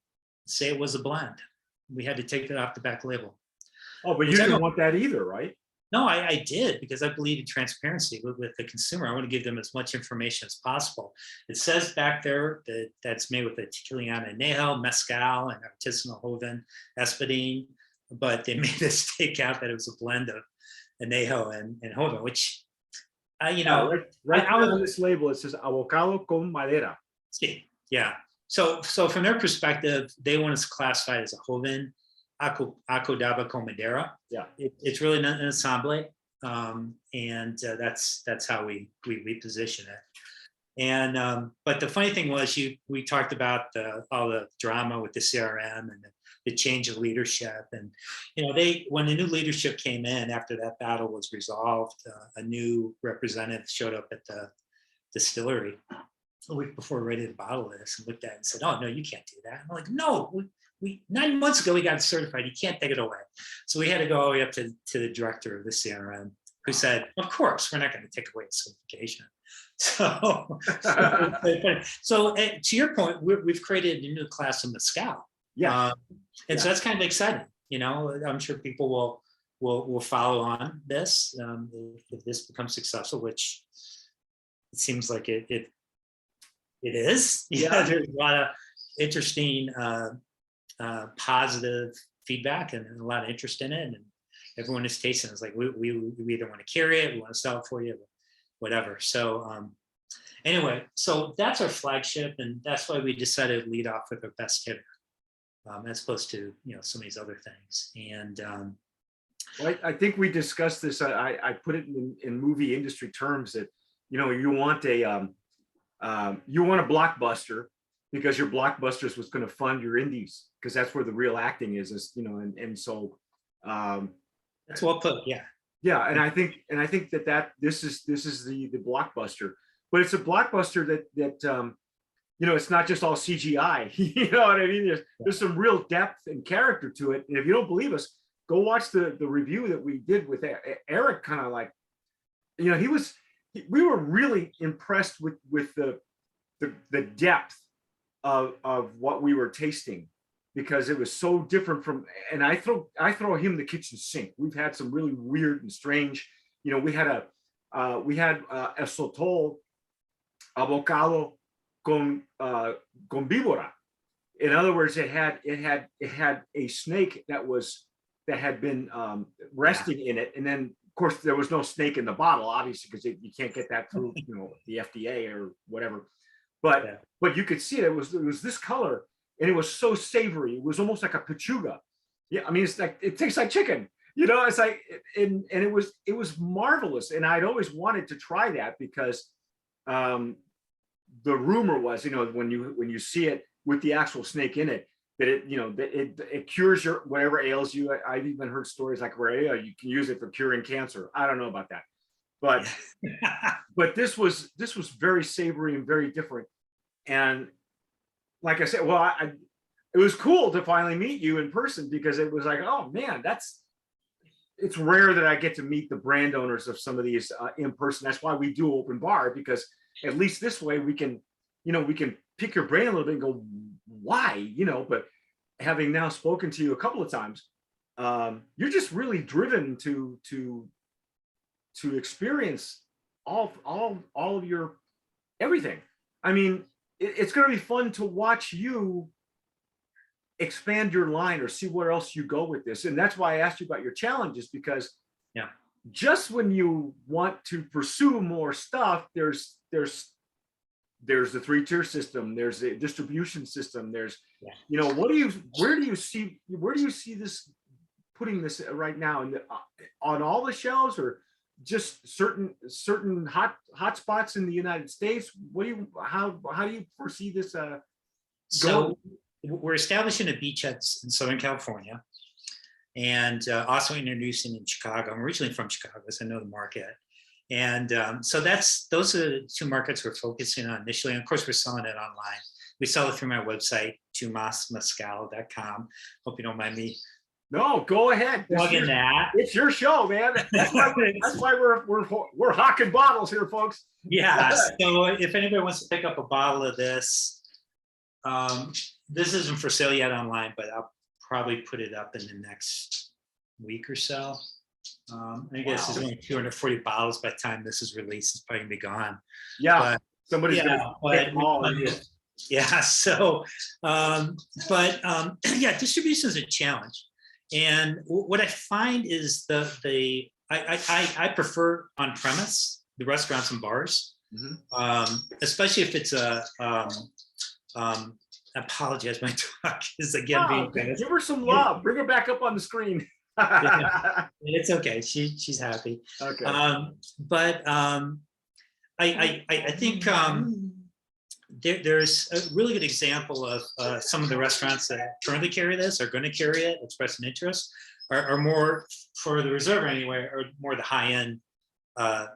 say it was a blend. We had to take it off the back label. Oh, but you didn't want that either, right? No, I did, because I believe in transparency with the consumer. I want to give them as much information as possible. It says back there that that's made with a Tequila Aficionado, Mezcal, and artisanal Joven, Espadín, but they made us take out that it was a blend of Añejo and Joven, which, right on this label, it says avocado con madera. Yeah. So from their perspective, they want us classified as a Joven Acodaba con Madera. Yeah, it's really an ensemble, and that's how we position it. And but the funny thing was, we talked about all the drama with the CRM and the change of leadership, and when the new leadership came in after that battle was resolved, a new representative showed up at the distillery a week before we ready to bottle this and looked at it and said, "Oh no, you can't do that." I'm like, "No, we 9 months ago we got certified. You can't take it away." So we had to go all the way up to the director of the CRM, who said, "Of course, we're not going to take away the certification." So to your point, we've created a new class of mezcal. Yeah, and so that's kind of exciting. I'm sure people will follow on this if this becomes successful, which it seems like it is. Yeah, there's a lot of interesting positive feedback and a lot of interest in it, and everyone is tasting. It's like we either want to carry it, we want to sell it for you, whatever. So anyway, so that's our flagship, and that's why we decided to lead off with our best hitter, as opposed to some of these other things. And well, I think we discussed this. I put it in movie industry terms that you want a blockbuster, because your blockbusters was going to fund your indies, because that's where the real acting is and so that's well put. Yeah, and I think that this is the blockbuster, but it's a blockbuster that it's not just all CGI. You know what I mean? There's some real depth and character to it, and if you don't believe us, go watch the review that we did with Eric. Kind of like, we were really impressed with the depth of what we were tasting, because it was so different from, and I throw him the kitchen sink. We've had some really weird and strange, we had a sotol avocado con víbora. In other words, it had a snake that had been resting in it, and then of course there was no snake in the bottle, obviously, because you can't get that through the FDA or whatever. But you could see it was this color, and it was so savory. It was almost like a pechuga. Yeah, I mean, it's like, it tastes like chicken. It's like, and it was marvelous. And I'd always wanted to try that, because the rumor was, when you see it with the actual snake in it, that it cures your whatever ails you. I've even heard stories like where you can use it for curing cancer. I don't know about that, but but this was very savory and very different. And like I said, well, it was cool to finally meet you in person, because it was like, oh man, it's rare that I get to meet the brand owners of some of these in person. That's why we do open bar, because at least this way we can pick your brain a little bit and go, why, but having now spoken to you a couple of times, you're just really driven to experience all of your everything. I mean, it's going to be fun to watch you expand your line or see where else you go with this. And that's why I asked you about your challenges, because just when you want to pursue more stuff, there's the 3-tier system, there's a distribution system, there's where do you see this putting this right now, on all the shelves, or just certain hot spots in the United States? How do you foresee this so we're establishing a beachhead in Southern California, and also introducing in Chicago. I'm originally from Chicago, so I know the market. And so those are the 2 markets we're focusing on initially. And of course, we're selling it online. We sell it through my website, tomasmezcal.com. Hope you don't mind me. No, go ahead. Plugging that. It's your show, man. That's why we're hawking bottles here, folks. Yeah. So if anybody wants to pick up a bottle of this, this isn't for sale yet online, but I'll probably put it up in the next week or so. I guess there's only 240 bottles by the time this is released. It's probably gonna be gone. Yeah, but, somebody's gonna get them all. Yeah. So, yeah, distribution is a challenge, and what I find is I prefer on premise, the restaurants and bars, especially if it's I apologize, my dog is again being give her some love. Bring her back up on the screen. It's okay. She's happy. Okay. I think there's a really good example of some of the restaurants that currently carry this, are going to carry it, express an interest, are more, for the reserve anyway, or more the high end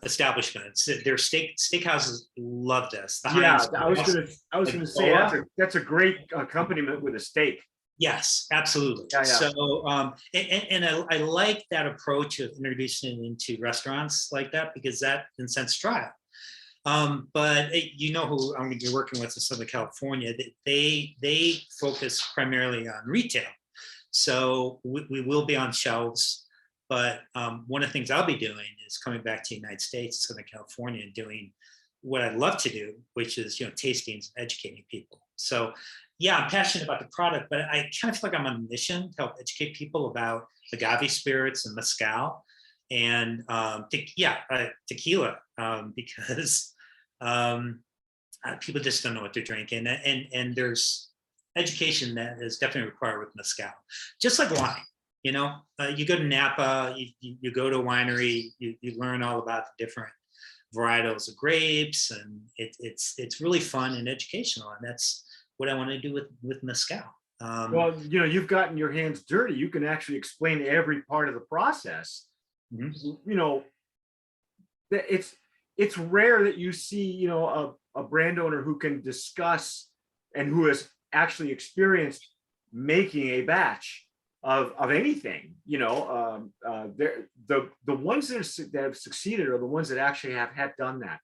establishments. Their steakhouses love this. I was gonna say that's a great accompaniment with a steak. Yes, absolutely. Yeah. So, and I like that approach of introducing into restaurants like that, because that incents trial. But who I'm going to be working with in Southern California, they focus primarily on retail. So we will be on shelves, but one of the things I'll be doing is coming back to the United States, Southern California, and doing what I love to do, which is tastings, educating people. So yeah, I'm passionate about the product, but I kind of feel like I'm on a mission to help educate people about agave spirits and mezcal, and tequila, because people just don't know what they're drinking, and there's education that is definitely required with mezcal, just like wine. You go to Napa, you go to a winery, you learn all about the different varietals of grapes, and it's really fun and educational, and that's what I want to do with mezcal. Well, you've gotten your hands dirty. You can actually explain every part of the process. It's rare that you see a brand owner who can discuss and who has actually experienced making a batch of anything. The ones that have succeeded are the ones that actually have done that.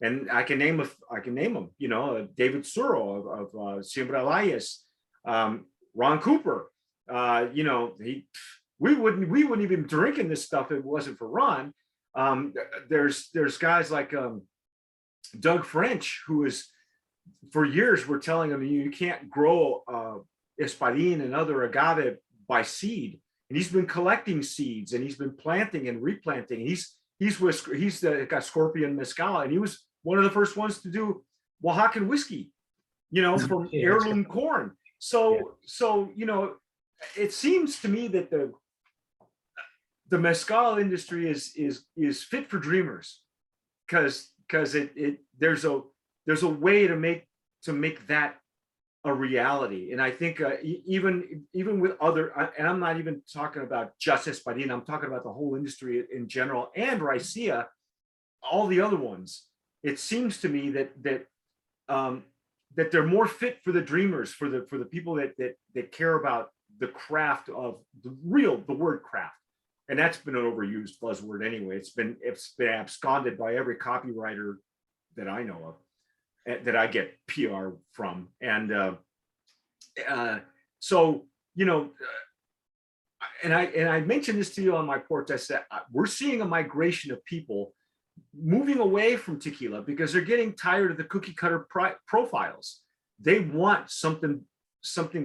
And I can name them. David Suro of Siembra Alayas, Ron Cooper. We wouldn't even drinking this stuff if it wasn't for Ron. There's guys like Doug French, who is, for years we're telling him you can't grow espadín and other agave by seed, and he's been collecting seeds, and he's been planting and replanting. He's got Scorpion Mezcal, and he was one of the first ones to do Oaxacan whiskey, from heirloom corn. So it seems to me that the mezcal industry is fit for dreamers, because there's there's a way to make that a reality. And I think even with other, and I'm not even talking about just Espadin, I'm talking about the whole industry in general, and Raicilla, all the other ones. It seems to me that they're more fit for the dreamers, for the people that care about the craft of the word craft. And that's been an overused buzzword anyway. It's been absconded by every copywriter that I know of, that I get PR from. And so, and I mentioned this to you on my porch. I said, we're seeing a migration of people moving away from tequila because they're getting tired of the cookie cutter profiles. They want something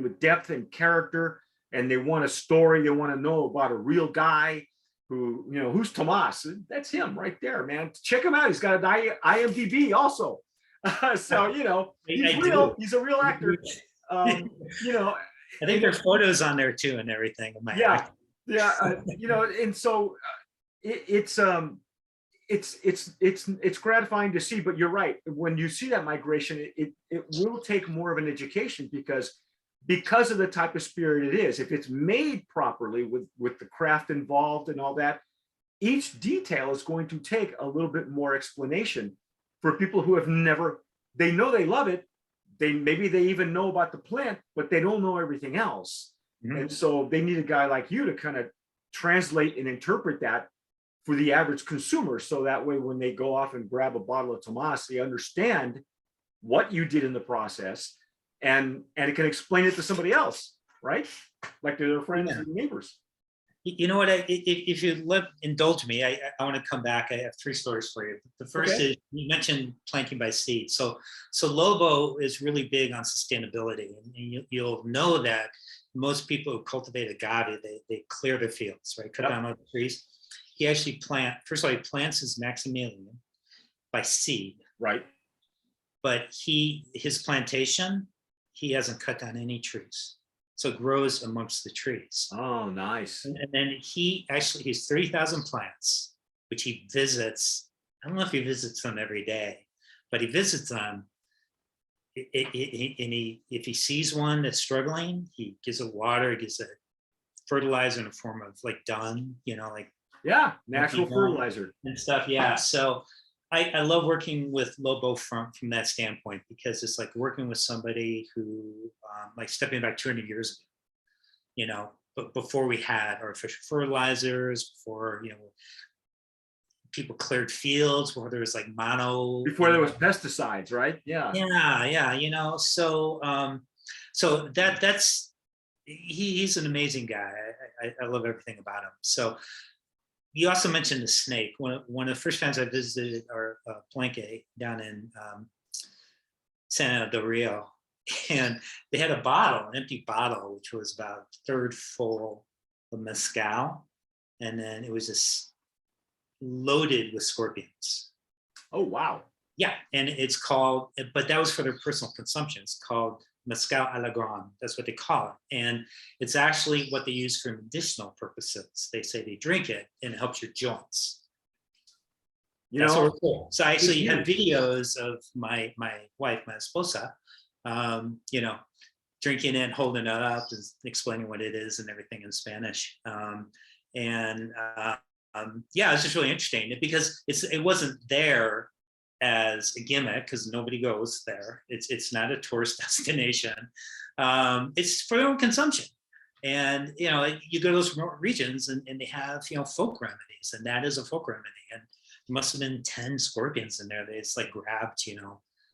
with depth and character, and they want a story. They want to know about a real guy who, who's Tomas? That's him right there, man. Check him out. He's got an IMDb also. So, he's real. He's a real actor. I think there's photos on there too and everything. Yeah. And so it's gratifying to see, but you're right. When you see that migration, it will take more of an education because of the type of spirit it is. If it's made properly with the craft involved and all that, each detail is going to take a little bit more explanation for people who have never, they know they love it. Maybe they even know about the plant, but they don't know everything else. Mm-hmm. And so they need a guy like you to kind of translate and interpret that for the average consumer. So that way, when they go off and grab a bottle of Tomas, they understand what you did in the process, and it can explain it to somebody else, right? Like to their friends and neighbors. You know what? If you indulge me, I want to come back. I have 3 stories for you. The first is, you mentioned planting by seed. So Lobo is really big on sustainability, and you'll know that most people who cultivate agave, they clear their fields, right? Cut down all the trees. He actually first of all, he plants his Maximilian by seed. Right. But his plantation, he hasn't cut down any trees. So it grows amongst the trees. Oh, nice. And then he's 30,000 plants, which he visits. I don't know if he visits them every day, but he visits them. And if he sees one that's struggling, he gives it water, he gives it fertilizer in the form of like dung, natural fertilizer and stuff. Yeah. So I love working with Lobo from that standpoint, because it's like working with somebody who, like stepping back 200 years ago, but before we had artificial fertilizers, before, people cleared fields, before there was like before there was pesticides, right? Yeah. So that's, he's an amazing guy. I love everything about him. So you also mentioned the snake. One of the first times I visited our Palenque down in Santa del Rio, and they had an empty bottle, which was about a third full of mezcal, and then it was just loaded with scorpions. Oh, wow. Yeah, and it's called, but that was for their personal consumption. It's called Mezcal a la Grande. That's what they call it. And it's actually what they use for medicinal purposes. They say they drink it and it helps your joints. That's what we're cool. So I actually have videos of my wife, my esposa, drinking it, holding it up, and explaining what it is and everything in Spanish. It's just really interesting because it wasn't there as a gimmick, because nobody goes there. It's not a tourist destination. It's for their own consumption. And you go to those remote regions and they have folk remedies, and that is a folk remedy. And there must have been 10 scorpions in there. It's like grabbed,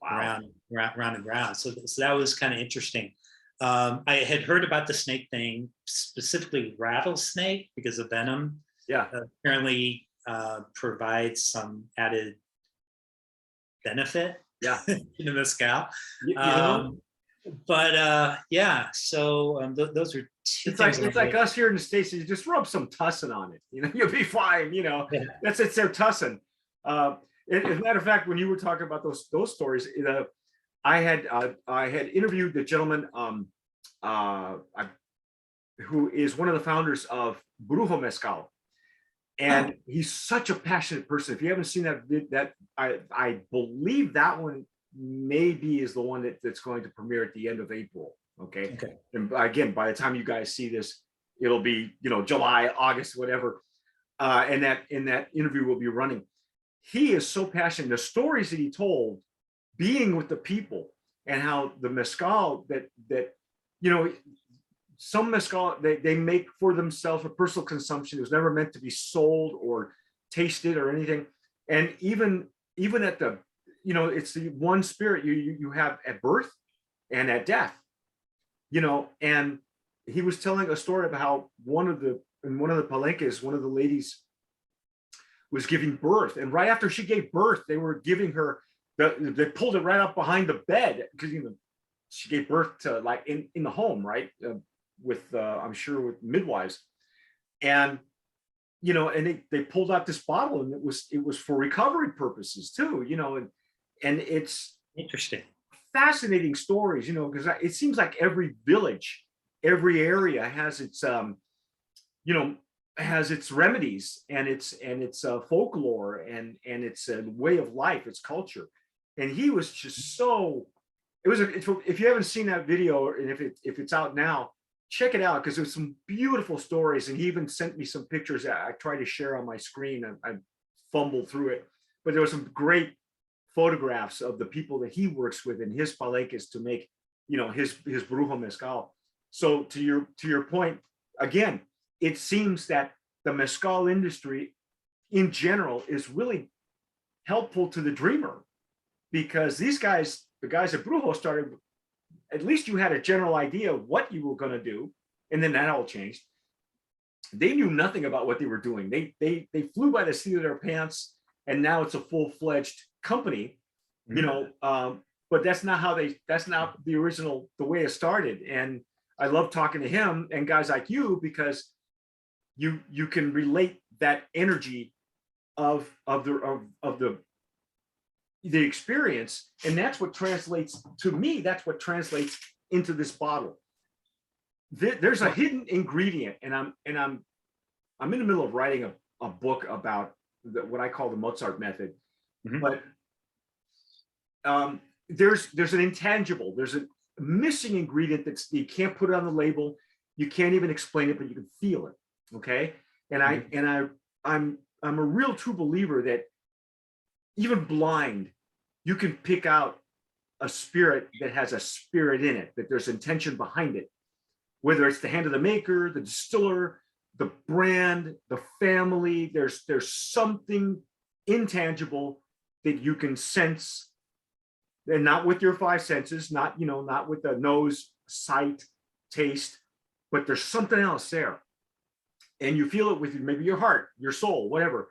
wow. around the ground. So that was kind of interesting. I had heard about the snake thing, specifically rattlesnake, because the venom apparently provides some added benefit in the mezcal. So those are two things. It's like us here in the States. You just rub some tussin on it, you'll be fine. It's their tussin. As a matter of fact, when you were talking about those stories, I had interviewed the gentleman who is one of the founders of Brujo Mezcal. And he's such a passionate person. If you haven't seen that I believe that one maybe is the one that's going to premiere at the end of April. Okay. Okay. And again, by the time you guys see this, it'll be, July, August, whatever. And that interview will be running. He is so passionate. The stories that he told, being with the people, and how the mezcal that some mezcal they make for themselves for personal consumption. It was never meant to be sold or tasted or anything. And even at the, it's the one spirit you have at birth and at death. And he was telling a story about how in one of the palenques, one of the ladies was giving birth, and right after she gave birth, they were giving her they pulled it right up behind the bed, because she gave birth to, like, in the home, right, with I'm sure with midwives, and and they pulled out this bottle, and it was for recovery purposes too, and it's Interesting. fascinating stories, because it seems like every village, every area has its has its remedies and its folklore and its way of life, its culture. And he was just so, if you haven't seen that video, and if it's out now, check it out, because there's some beautiful stories. And he even sent me some pictures that I tried to share on my screen. I fumbled through it, but there were some great photographs of the people that he works with in his palenques to make, his brujo mezcal. So to your point, again, it seems that the mezcal industry in general is really helpful to the dreamer, because these guys, the guys at Brujo, started, at least you had a general idea of what you were going to do, and then that all changed. They knew nothing about what they were doing. They flew by the seat of their pants, and now it's a full-fledged company, but that's not the original, the way it started. And I love talking to him and guys like you, because you can relate that energy of the experience, and that's what translates to me. That's what translates into this bottle. There's a hidden ingredient, and I'm in the middle of writing a book about what I call the Mozart method. But there's an intangible, there's a missing ingredient that you can't put it on the label, you can't even explain it, but you can feel it. Okay, and I'm a real true believer that even blind, you can pick out a spirit that has a spirit in it, that there's intention behind it, whether it's the hand of the maker, the distiller, the brand, the family. There's something intangible that you can sense, and not with your five senses, not with the nose, sight, taste, but there's something else there, and you feel it with maybe your heart, your soul, whatever.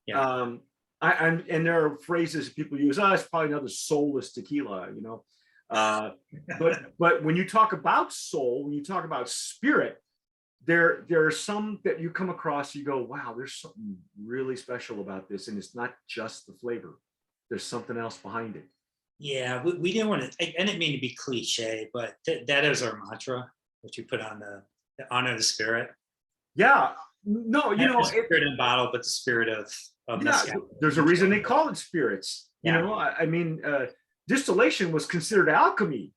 Yeah. And there are phrases people use. It's probably another soulless tequila, but when you talk about soul, when you talk about spirit, there are some that you come across, you go, wow, there's something really special about this, and it's not just the flavor. There's something else behind it. Yeah, we didn't want to. I didn't mean to be cliche, but that is our mantra, which you put on the honor the spirit. Yeah, no, the spirit in bottle, but the spirit of mezcal. There's a reason they call it spirits. I mean, distillation was considered alchemy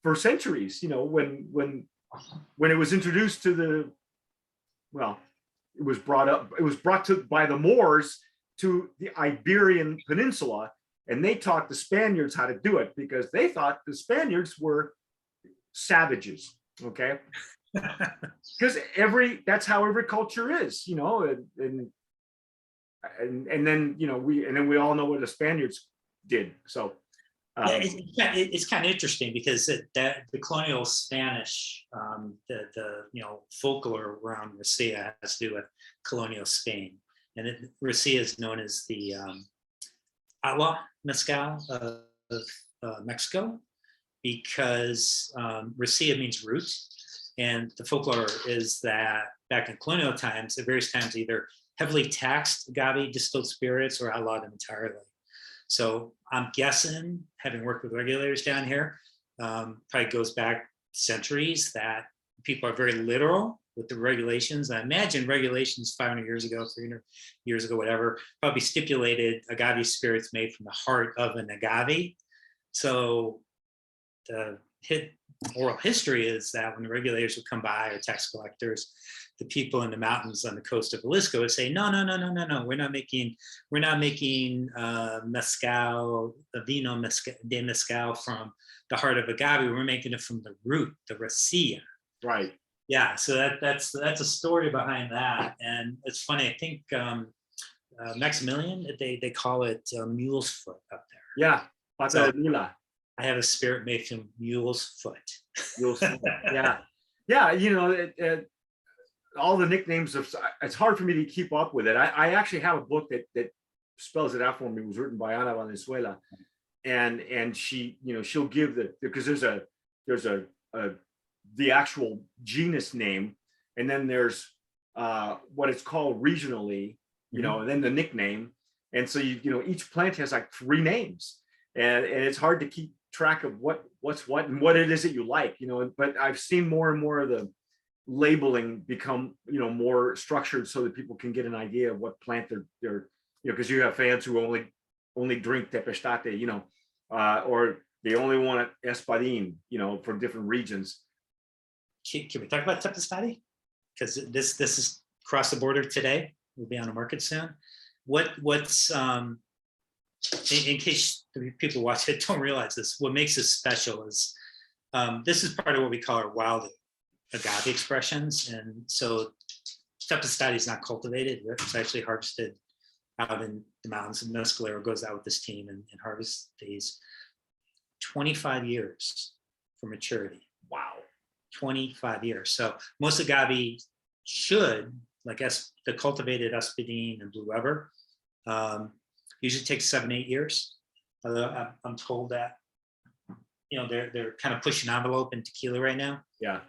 for centuries. When it was introduced to it was brought by the Moors to the Iberian Peninsula, and they taught the Spaniards how to do it, because they thought the Spaniards were savages. Okay. Because that's how every culture is, and then we all know what the Spaniards did. So it's kind of interesting, because the colonial Spanish, the folklore around Russia has to do with colonial Spain, and Russia is known as the agua mezcal of Mexico, because Russia means root. And the folklore is that back in colonial times, at various times, either heavily taxed agave distilled spirits or outlawed them entirely. So I'm guessing, having worked with regulators down here, probably goes back centuries, that people are very literal with the regulations. I imagine regulations 500 years ago, 300 years ago, whatever, probably stipulated agave spirits made from the heart of an agave. So the oral history is that when the regulators would come by, or tax collectors, the people in the mountains on the coast of Jalisco would say, no, we're not making mezcal, the vino de mezcal from the heart of agave. We're making it from the root, the raicilla. Right. Yeah, so that's a story behind that, and it's funny. I think Maximilian, they call it mule's foot up there. Yeah. So Pata de mula. I have a spirit made from mule's foot. Mule's foot. Yeah. Yeah. You know, all the nicknames of, it's hard for me to keep up with it. I actually have a book that spells it out for me. It was written by Ana Valenzuela, and she, you know, she'll give because there's a the actual genus name, and then there's what it's called regionally, you know, and then the nickname. And so you know, each plant has like 3 names, and it's hard to keep track of what's what and what it is that you like, you know. But I've seen more and more of the labeling become, you know, more structured so that people can get an idea of what plant they're you know, because you have fans who only drink tepestate, you know, or they only want espadín, you know, from different regions. Can we talk about tepestate? Because this is across the border today. We'll be on the market soon. What's in case the people watch it don't realize this, what makes this special is this is part of what we call our wild agave expressions. And so tepestate is not cultivated. It's actually harvested out in the mountains. And Mescalero goes out with this team and harvests these. 25 years for maturity. Wow. 25 years. So most agave should, like the cultivated espadín and blue weber, usually takes 7-8 years. Although I'm told that, you know, they're kind of pushing envelope in tequila right now. Yeah.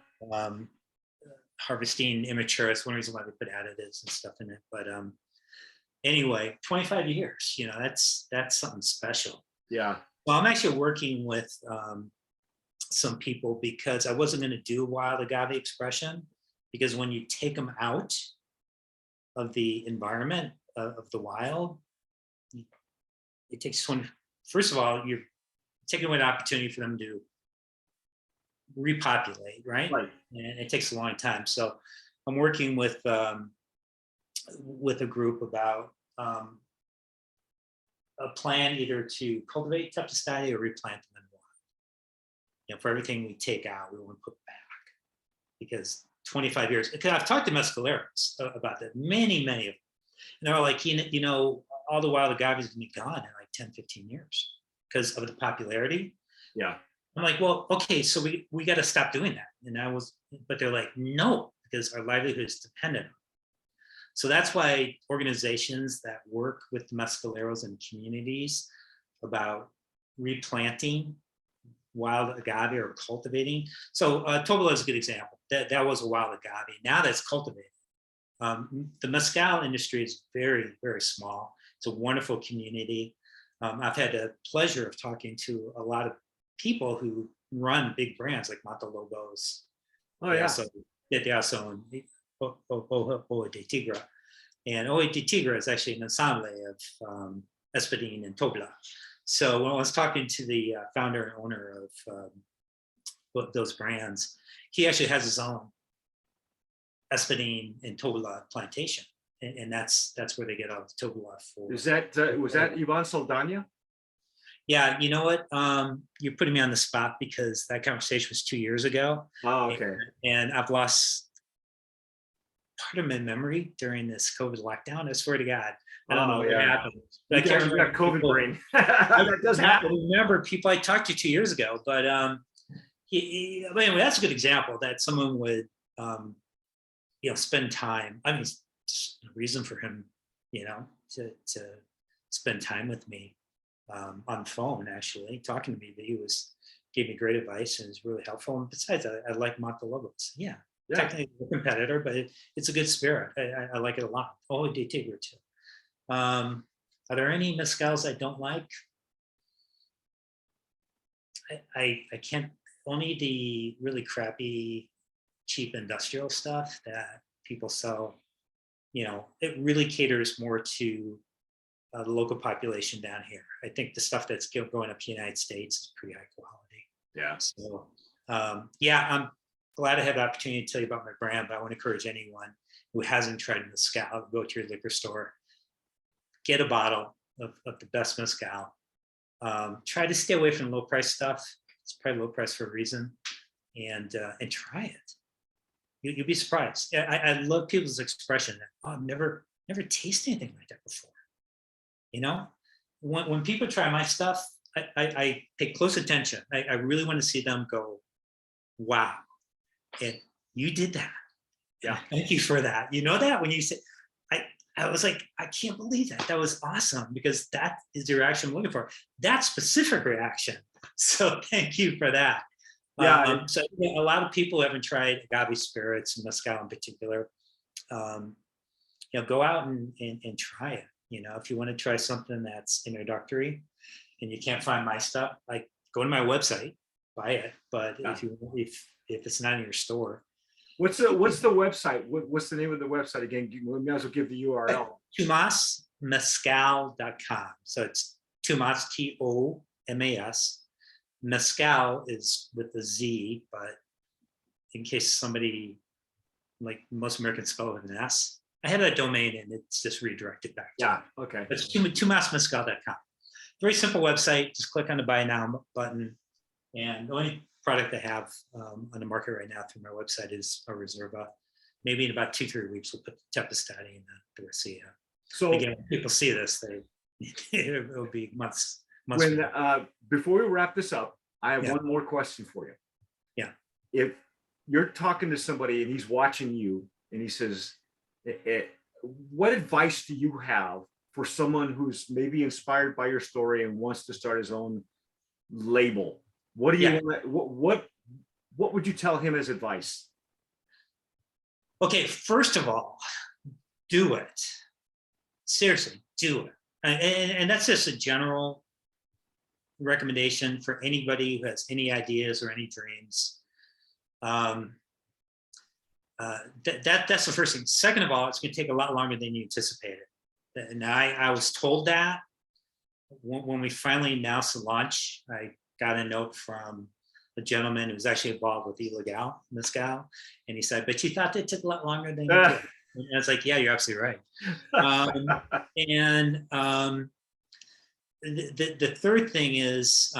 Harvesting immature. That's one reason why they put additives and stuff in it. But anyway, 25 years. You know, that's something special. Yeah. Well, I'm actually working with some people because I wasn't going to do wild agave expression, because when you take them out of the environment of the wild, it takes 20. First of all, you're taking away the opportunity for them to repopulate, right? Right. And it takes a long time. So I'm working with a group about a plan either to cultivate tepestate or replant them in water. You know, for everything we take out, we want to put back, because 25 years. Because I've talked to mescaleros about that, many of them, and they're all like, you know, all the wild agave is going to be gone in like 10, 15 years because of the popularity. Yeah. I'm like, well, okay, so we got to stop doing that. But they're like, no, because our livelihood is dependent on it. So that's why organizations that work with mescaleros and communities about replanting wild agave or cultivating. So Tobola is a good example. That was a wild agave. Now that's cultivated. The mezcal industry is very, very small. It's a wonderful community. I've had the pleasure of talking to a lot of people who run big brands like Mata Lobos. Oh, yeah. They also own Ojo de Tigre. And Ojo de Tigre is actually an ensemble of espadín and Tobla. So when I was talking to the founder and owner of those brands, he actually has his own espadín and Tobla plantation. And that's where they get all the Tobla for. Was that Ivan Saldana? Yeah, you know what? You're putting me on the spot because that conversation was 2 years ago. Oh, okay. And I've lost part of my memory during this COVID lockdown. I swear to God, I don't know what happened. I can't remember COVID brain. That does happen. I remember people I talked to 2 years ago, but anyway, that's a good example that someone would, spend time. I mean, it's a reason for him, to spend time with me on the phone, actually talking to me. But he gave me great advice and was really helpful. And besides, I like Mata Lobos. Yeah. Technically a competitor, but it's a good spirit. I like it a lot. Oh, de Tigre too. Are there any mezcals I don't like? I can't. Only the really crappy, cheap industrial stuff that people sell. It really caters more to the local population down here. I think the stuff that's going up to the United States is pretty high quality. Yeah. So yeah, I'm glad I have the opportunity to tell you about my brand, but I want to encourage anyone who hasn't tried mezcal, go to your liquor store, get a bottle of the best mezcal. Try to stay away from low price stuff. It's probably low price for a reason, and try it. You'll be surprised. I love people's expression that, oh, I've never tasted anything like that before. You know, when people try my stuff, I pay close attention. I really want to see them go, wow, and you did that. Yeah. Thank you for that. You know that when you say, I was like, I can't believe that. That was awesome, because that is the reaction I'm looking for. That specific reaction. So thank you for that. Yeah. So a lot of people haven't tried agave spirits and mezcal in particular. Go out and try it. If you want to try something that's introductory and you can't find my stuff, like, go to my website, buy it. But Yeah. if it's not in your store, What's the website? What's the name of the website again? We might as well give the URL. TomasMezcal.com. So it's Tomas, Tomas. Mezcal is with a Z, but in case somebody, like most Americans, spell it with an S, I have that domain and it's just redirected back. Yeah. Okay. It's TomasMezcal.com. Very simple website. Just click on the buy now button. And the only product I have on the market right now through my website is a Reserva. Maybe in about 2-3 weeks, we'll put the Tepestati and the Garcia. So again, when people see this, it'll be months. When before we wrap this up, I have Yeah. one more question for you. Yeah. If you're talking to somebody and he's watching you and he says, what advice do you have for someone who's maybe inspired by your story and wants to start his own label? What do you Yeah. what would you tell him as advice? Okay, first of all, do it. Seriously, do it. And that's just a general recommendation for anybody who has any ideas or any dreams. That's the first thing. Second of all, it's going to take a lot longer than you anticipated. And I was told that when we finally announced the launch. I got a note from a gentleman who was actually involved with illegal mezcal, and he said, "But you thought it took a lot longer than you did." And I was like, "Yeah, you're absolutely right." The third thing is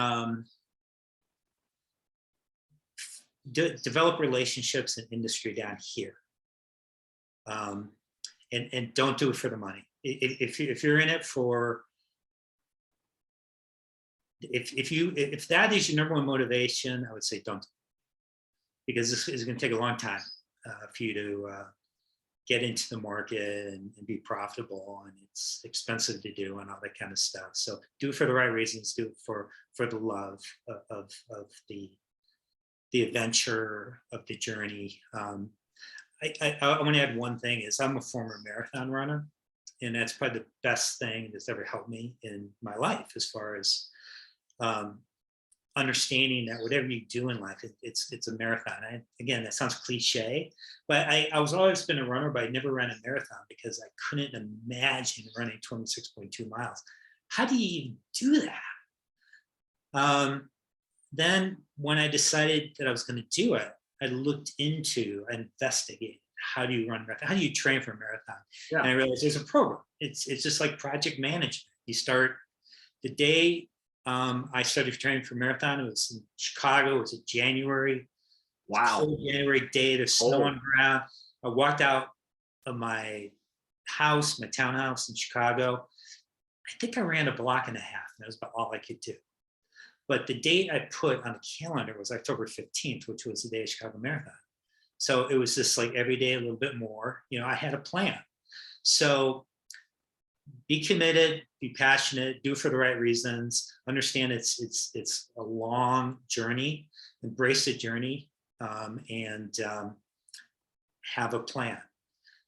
develop relationships in industry down here, and don't do it for the money. If you're in it for, if that is your number one motivation, I would say don't, because this is going to take a long time for you to get into the market and be profitable, and it's expensive to do and all that kind of stuff. So do it for the right reasons. Do it for the love of the adventure, of the journey. I want to add one thing is I'm a former marathon runner, and that's probably the best thing that's ever helped me in my life as far as understanding that whatever you do in life, it's a marathon. Again, that sounds cliche, but I was always been a runner, but I never ran a marathon because I couldn't imagine running 26.2 miles. How do you even do that? Then when I decided that I was going to do it, I looked into, I investigated, how do you run a marathon? How do you train for a marathon? Yeah. And I realized there's a program. It's just like project management. You start the day I started training for marathon. It was in Chicago. It was a January. Wow. Cold January day. There's snow on the ground. I walked out of my house, my townhouse in Chicago. I think I ran a block and a half, and that was about all I could do. But the date I put on the calendar was October 15th, which was the day of Chicago Marathon. So it was just like every day a little bit more. I had a plan. So be committed, be passionate, do it for the right reasons. Understand it's a long journey. Embrace the journey, and have a plan.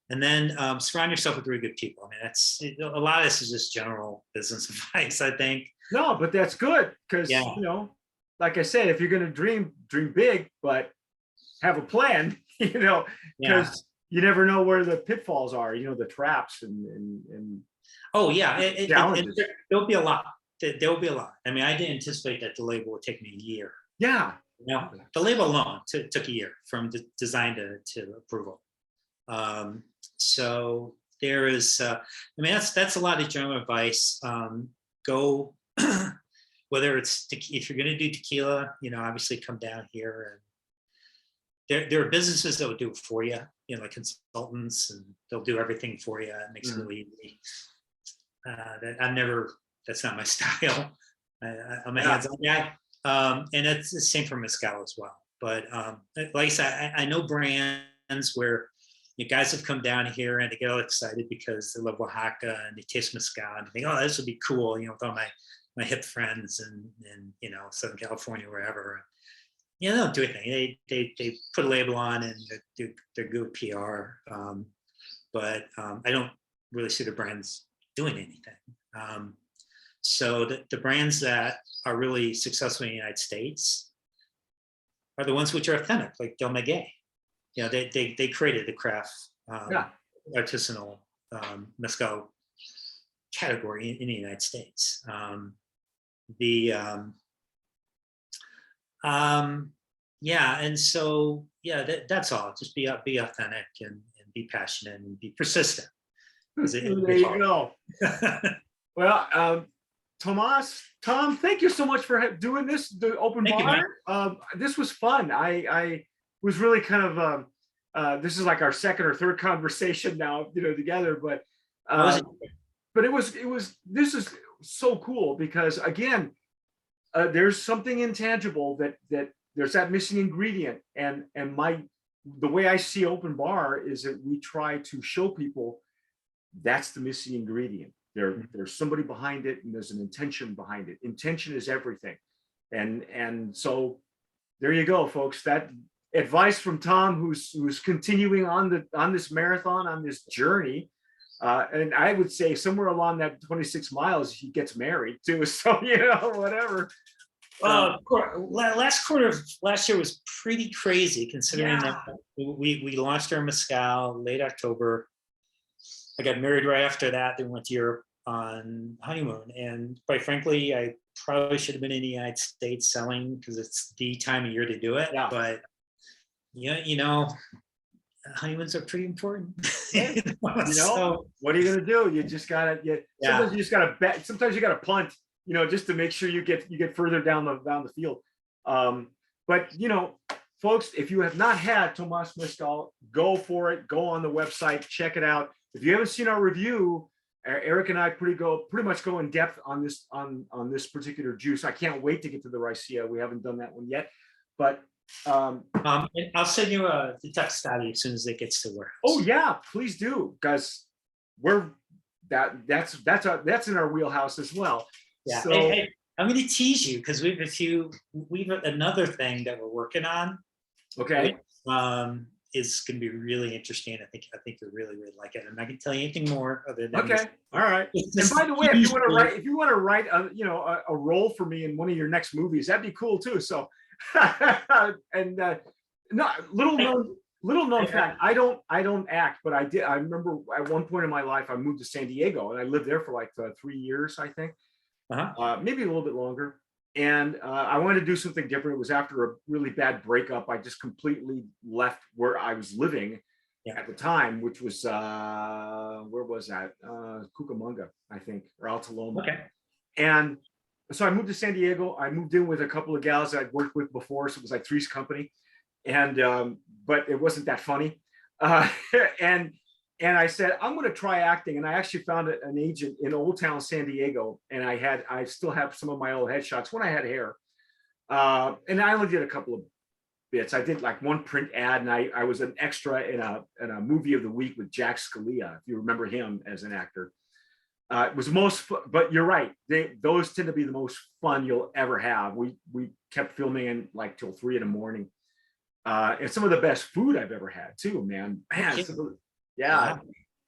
And then surround yourself with really good people. I mean, that's a lot of this is just general business advice, I think. No, but that's good because like I said, if you're going to dream big, but have a plan. Because you never know where the pitfalls are. The traps and Oh yeah, challenges. there'll be a lot. There'll be a lot. I mean, I didn't anticipate that the label would take me a year. Yeah. No, the label alone took a year from design to approval. So there is, I mean, that's a lot of general advice. Go, whether it's if you're going to do tequila, you know, obviously come down here, and there are businesses that will do it for you, you know, like consultants, and they'll do everything for you. It makes it really easy. That's not my style. I'm a hands-on guy. And it's the same for Mezcal as well. But like I said, I know brands where you guys have come down here and they get all excited because they love Oaxaca and they taste Mezcal and they think, oh, this would be cool, you know, with all my hip friends and you know, Southern California, wherever. You know, they don't do anything. They put a label on and they're good PR. But I don't really see the brands doing anything. So the brands that are really successful in the United States are the ones which are authentic, like Del Maguey. You know, they created the craft artisanal mezcal category in the United States. And so that's all. Just be authentic and be passionate and be persistent. There you go. Well, Tom, thank you so much for doing this, the open bar. This was fun. I was really kind of, this is like our second or third conversation now, you know, together, but this is so cool because again, there's something intangible that there's that missing ingredient. And the way I see open bar is that we try to show people that's the missing ingredient. There's somebody behind it and there's an intention behind it. Intention is everything. And so there you go, folks. That advice from Tom, who's continuing on this marathon, on this journey. And I would say somewhere along that 26 miles, he gets married too. So, you know, whatever. Last quarter of last year was pretty crazy considering that we launched our mezcal late October. I got married right after that. Then went to Europe on honeymoon. And quite frankly, I probably should have been in the United States selling because it's the time of year to do it. Yeah. But you know, honeymoons are pretty important. You know, so, what are you gonna do? You just gotta sometimes you just gotta bet. Sometimes you gotta punt, you know, just to make sure you get further down the field. But you know, folks, if you have not had Tomas Mezcal, go for it. Go on the website, check it out. If you haven't seen our review, Eric and I pretty much go in depth on this particular juice. I can't wait to get to the Ricea. We haven't done that one yet, but I'll send you the text study as soon as it gets to work. Oh yeah, please do, because that's in our wheelhouse as well. Yeah. So, hey, I'm going to tease you because we've another thing that we're working on. Okay. Is going to be really interesting. I think you'll really like it. I'm not going to tell you anything more other than okay. All right. And by the way, if you want to write a role for me in one of your next movies, that'd be cool too. So, and no, little known fact, I don't act, but I did. I remember at one point in my life, I moved to San Diego and I lived there for like 3 years, I think, maybe a little bit longer. And I wanted to do something different. It was after a really bad breakup. I just completely left where I was living at the time, which was, where was that? Cucamonga, I think, or Altaloma. Okay. And so I moved to San Diego. I moved in with a couple of gals that I'd worked with before. So it was like Three's Company. And, but it wasn't that funny. And I said, I'm going to try acting. And I actually found an agent in Old Town San Diego. And I still have some of my old headshots when I had hair. And I only did a couple of bits. I did like one print ad, and I was an extra in a movie of the week with Jack Scalia, if you remember him as an actor. It was most fun, but you're right. Those tend to be the most fun you'll ever have. We kept filming in like till 3 a.m. And some of the best food I've ever had too, man. Yeah,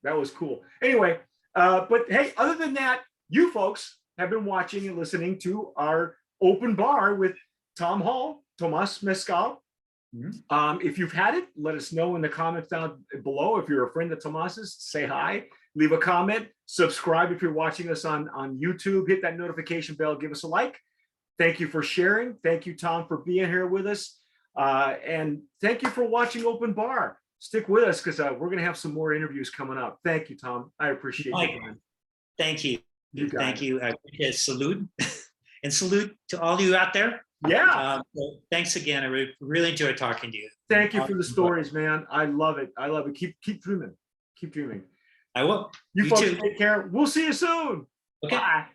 that was cool. Anyway, but hey, other than that, you folks have been watching and listening to our open bar with Tomas Mezcal. If you've had it, let us know in the comments down below. If you're a friend of Tomas's, say hi, leave a comment, subscribe if you're watching us on YouTube, hit that notification bell, give us a like. Thank you for sharing. Thank you, Tom, for being here with us. And thank you for watching Open Bar. Stick with us because we're going to have some more interviews coming up. Thank you, Tom. I appreciate Mike, you. Thank you. Thank it. you. Salute and salute to all you out there. Yeah. So thanks again. I really enjoyed talking to you. Thank you for the stories, man. I love it. I love it. Keep dreaming. Keep dreaming. I will. You folks too. take care. We'll see you soon. Okay. Bye.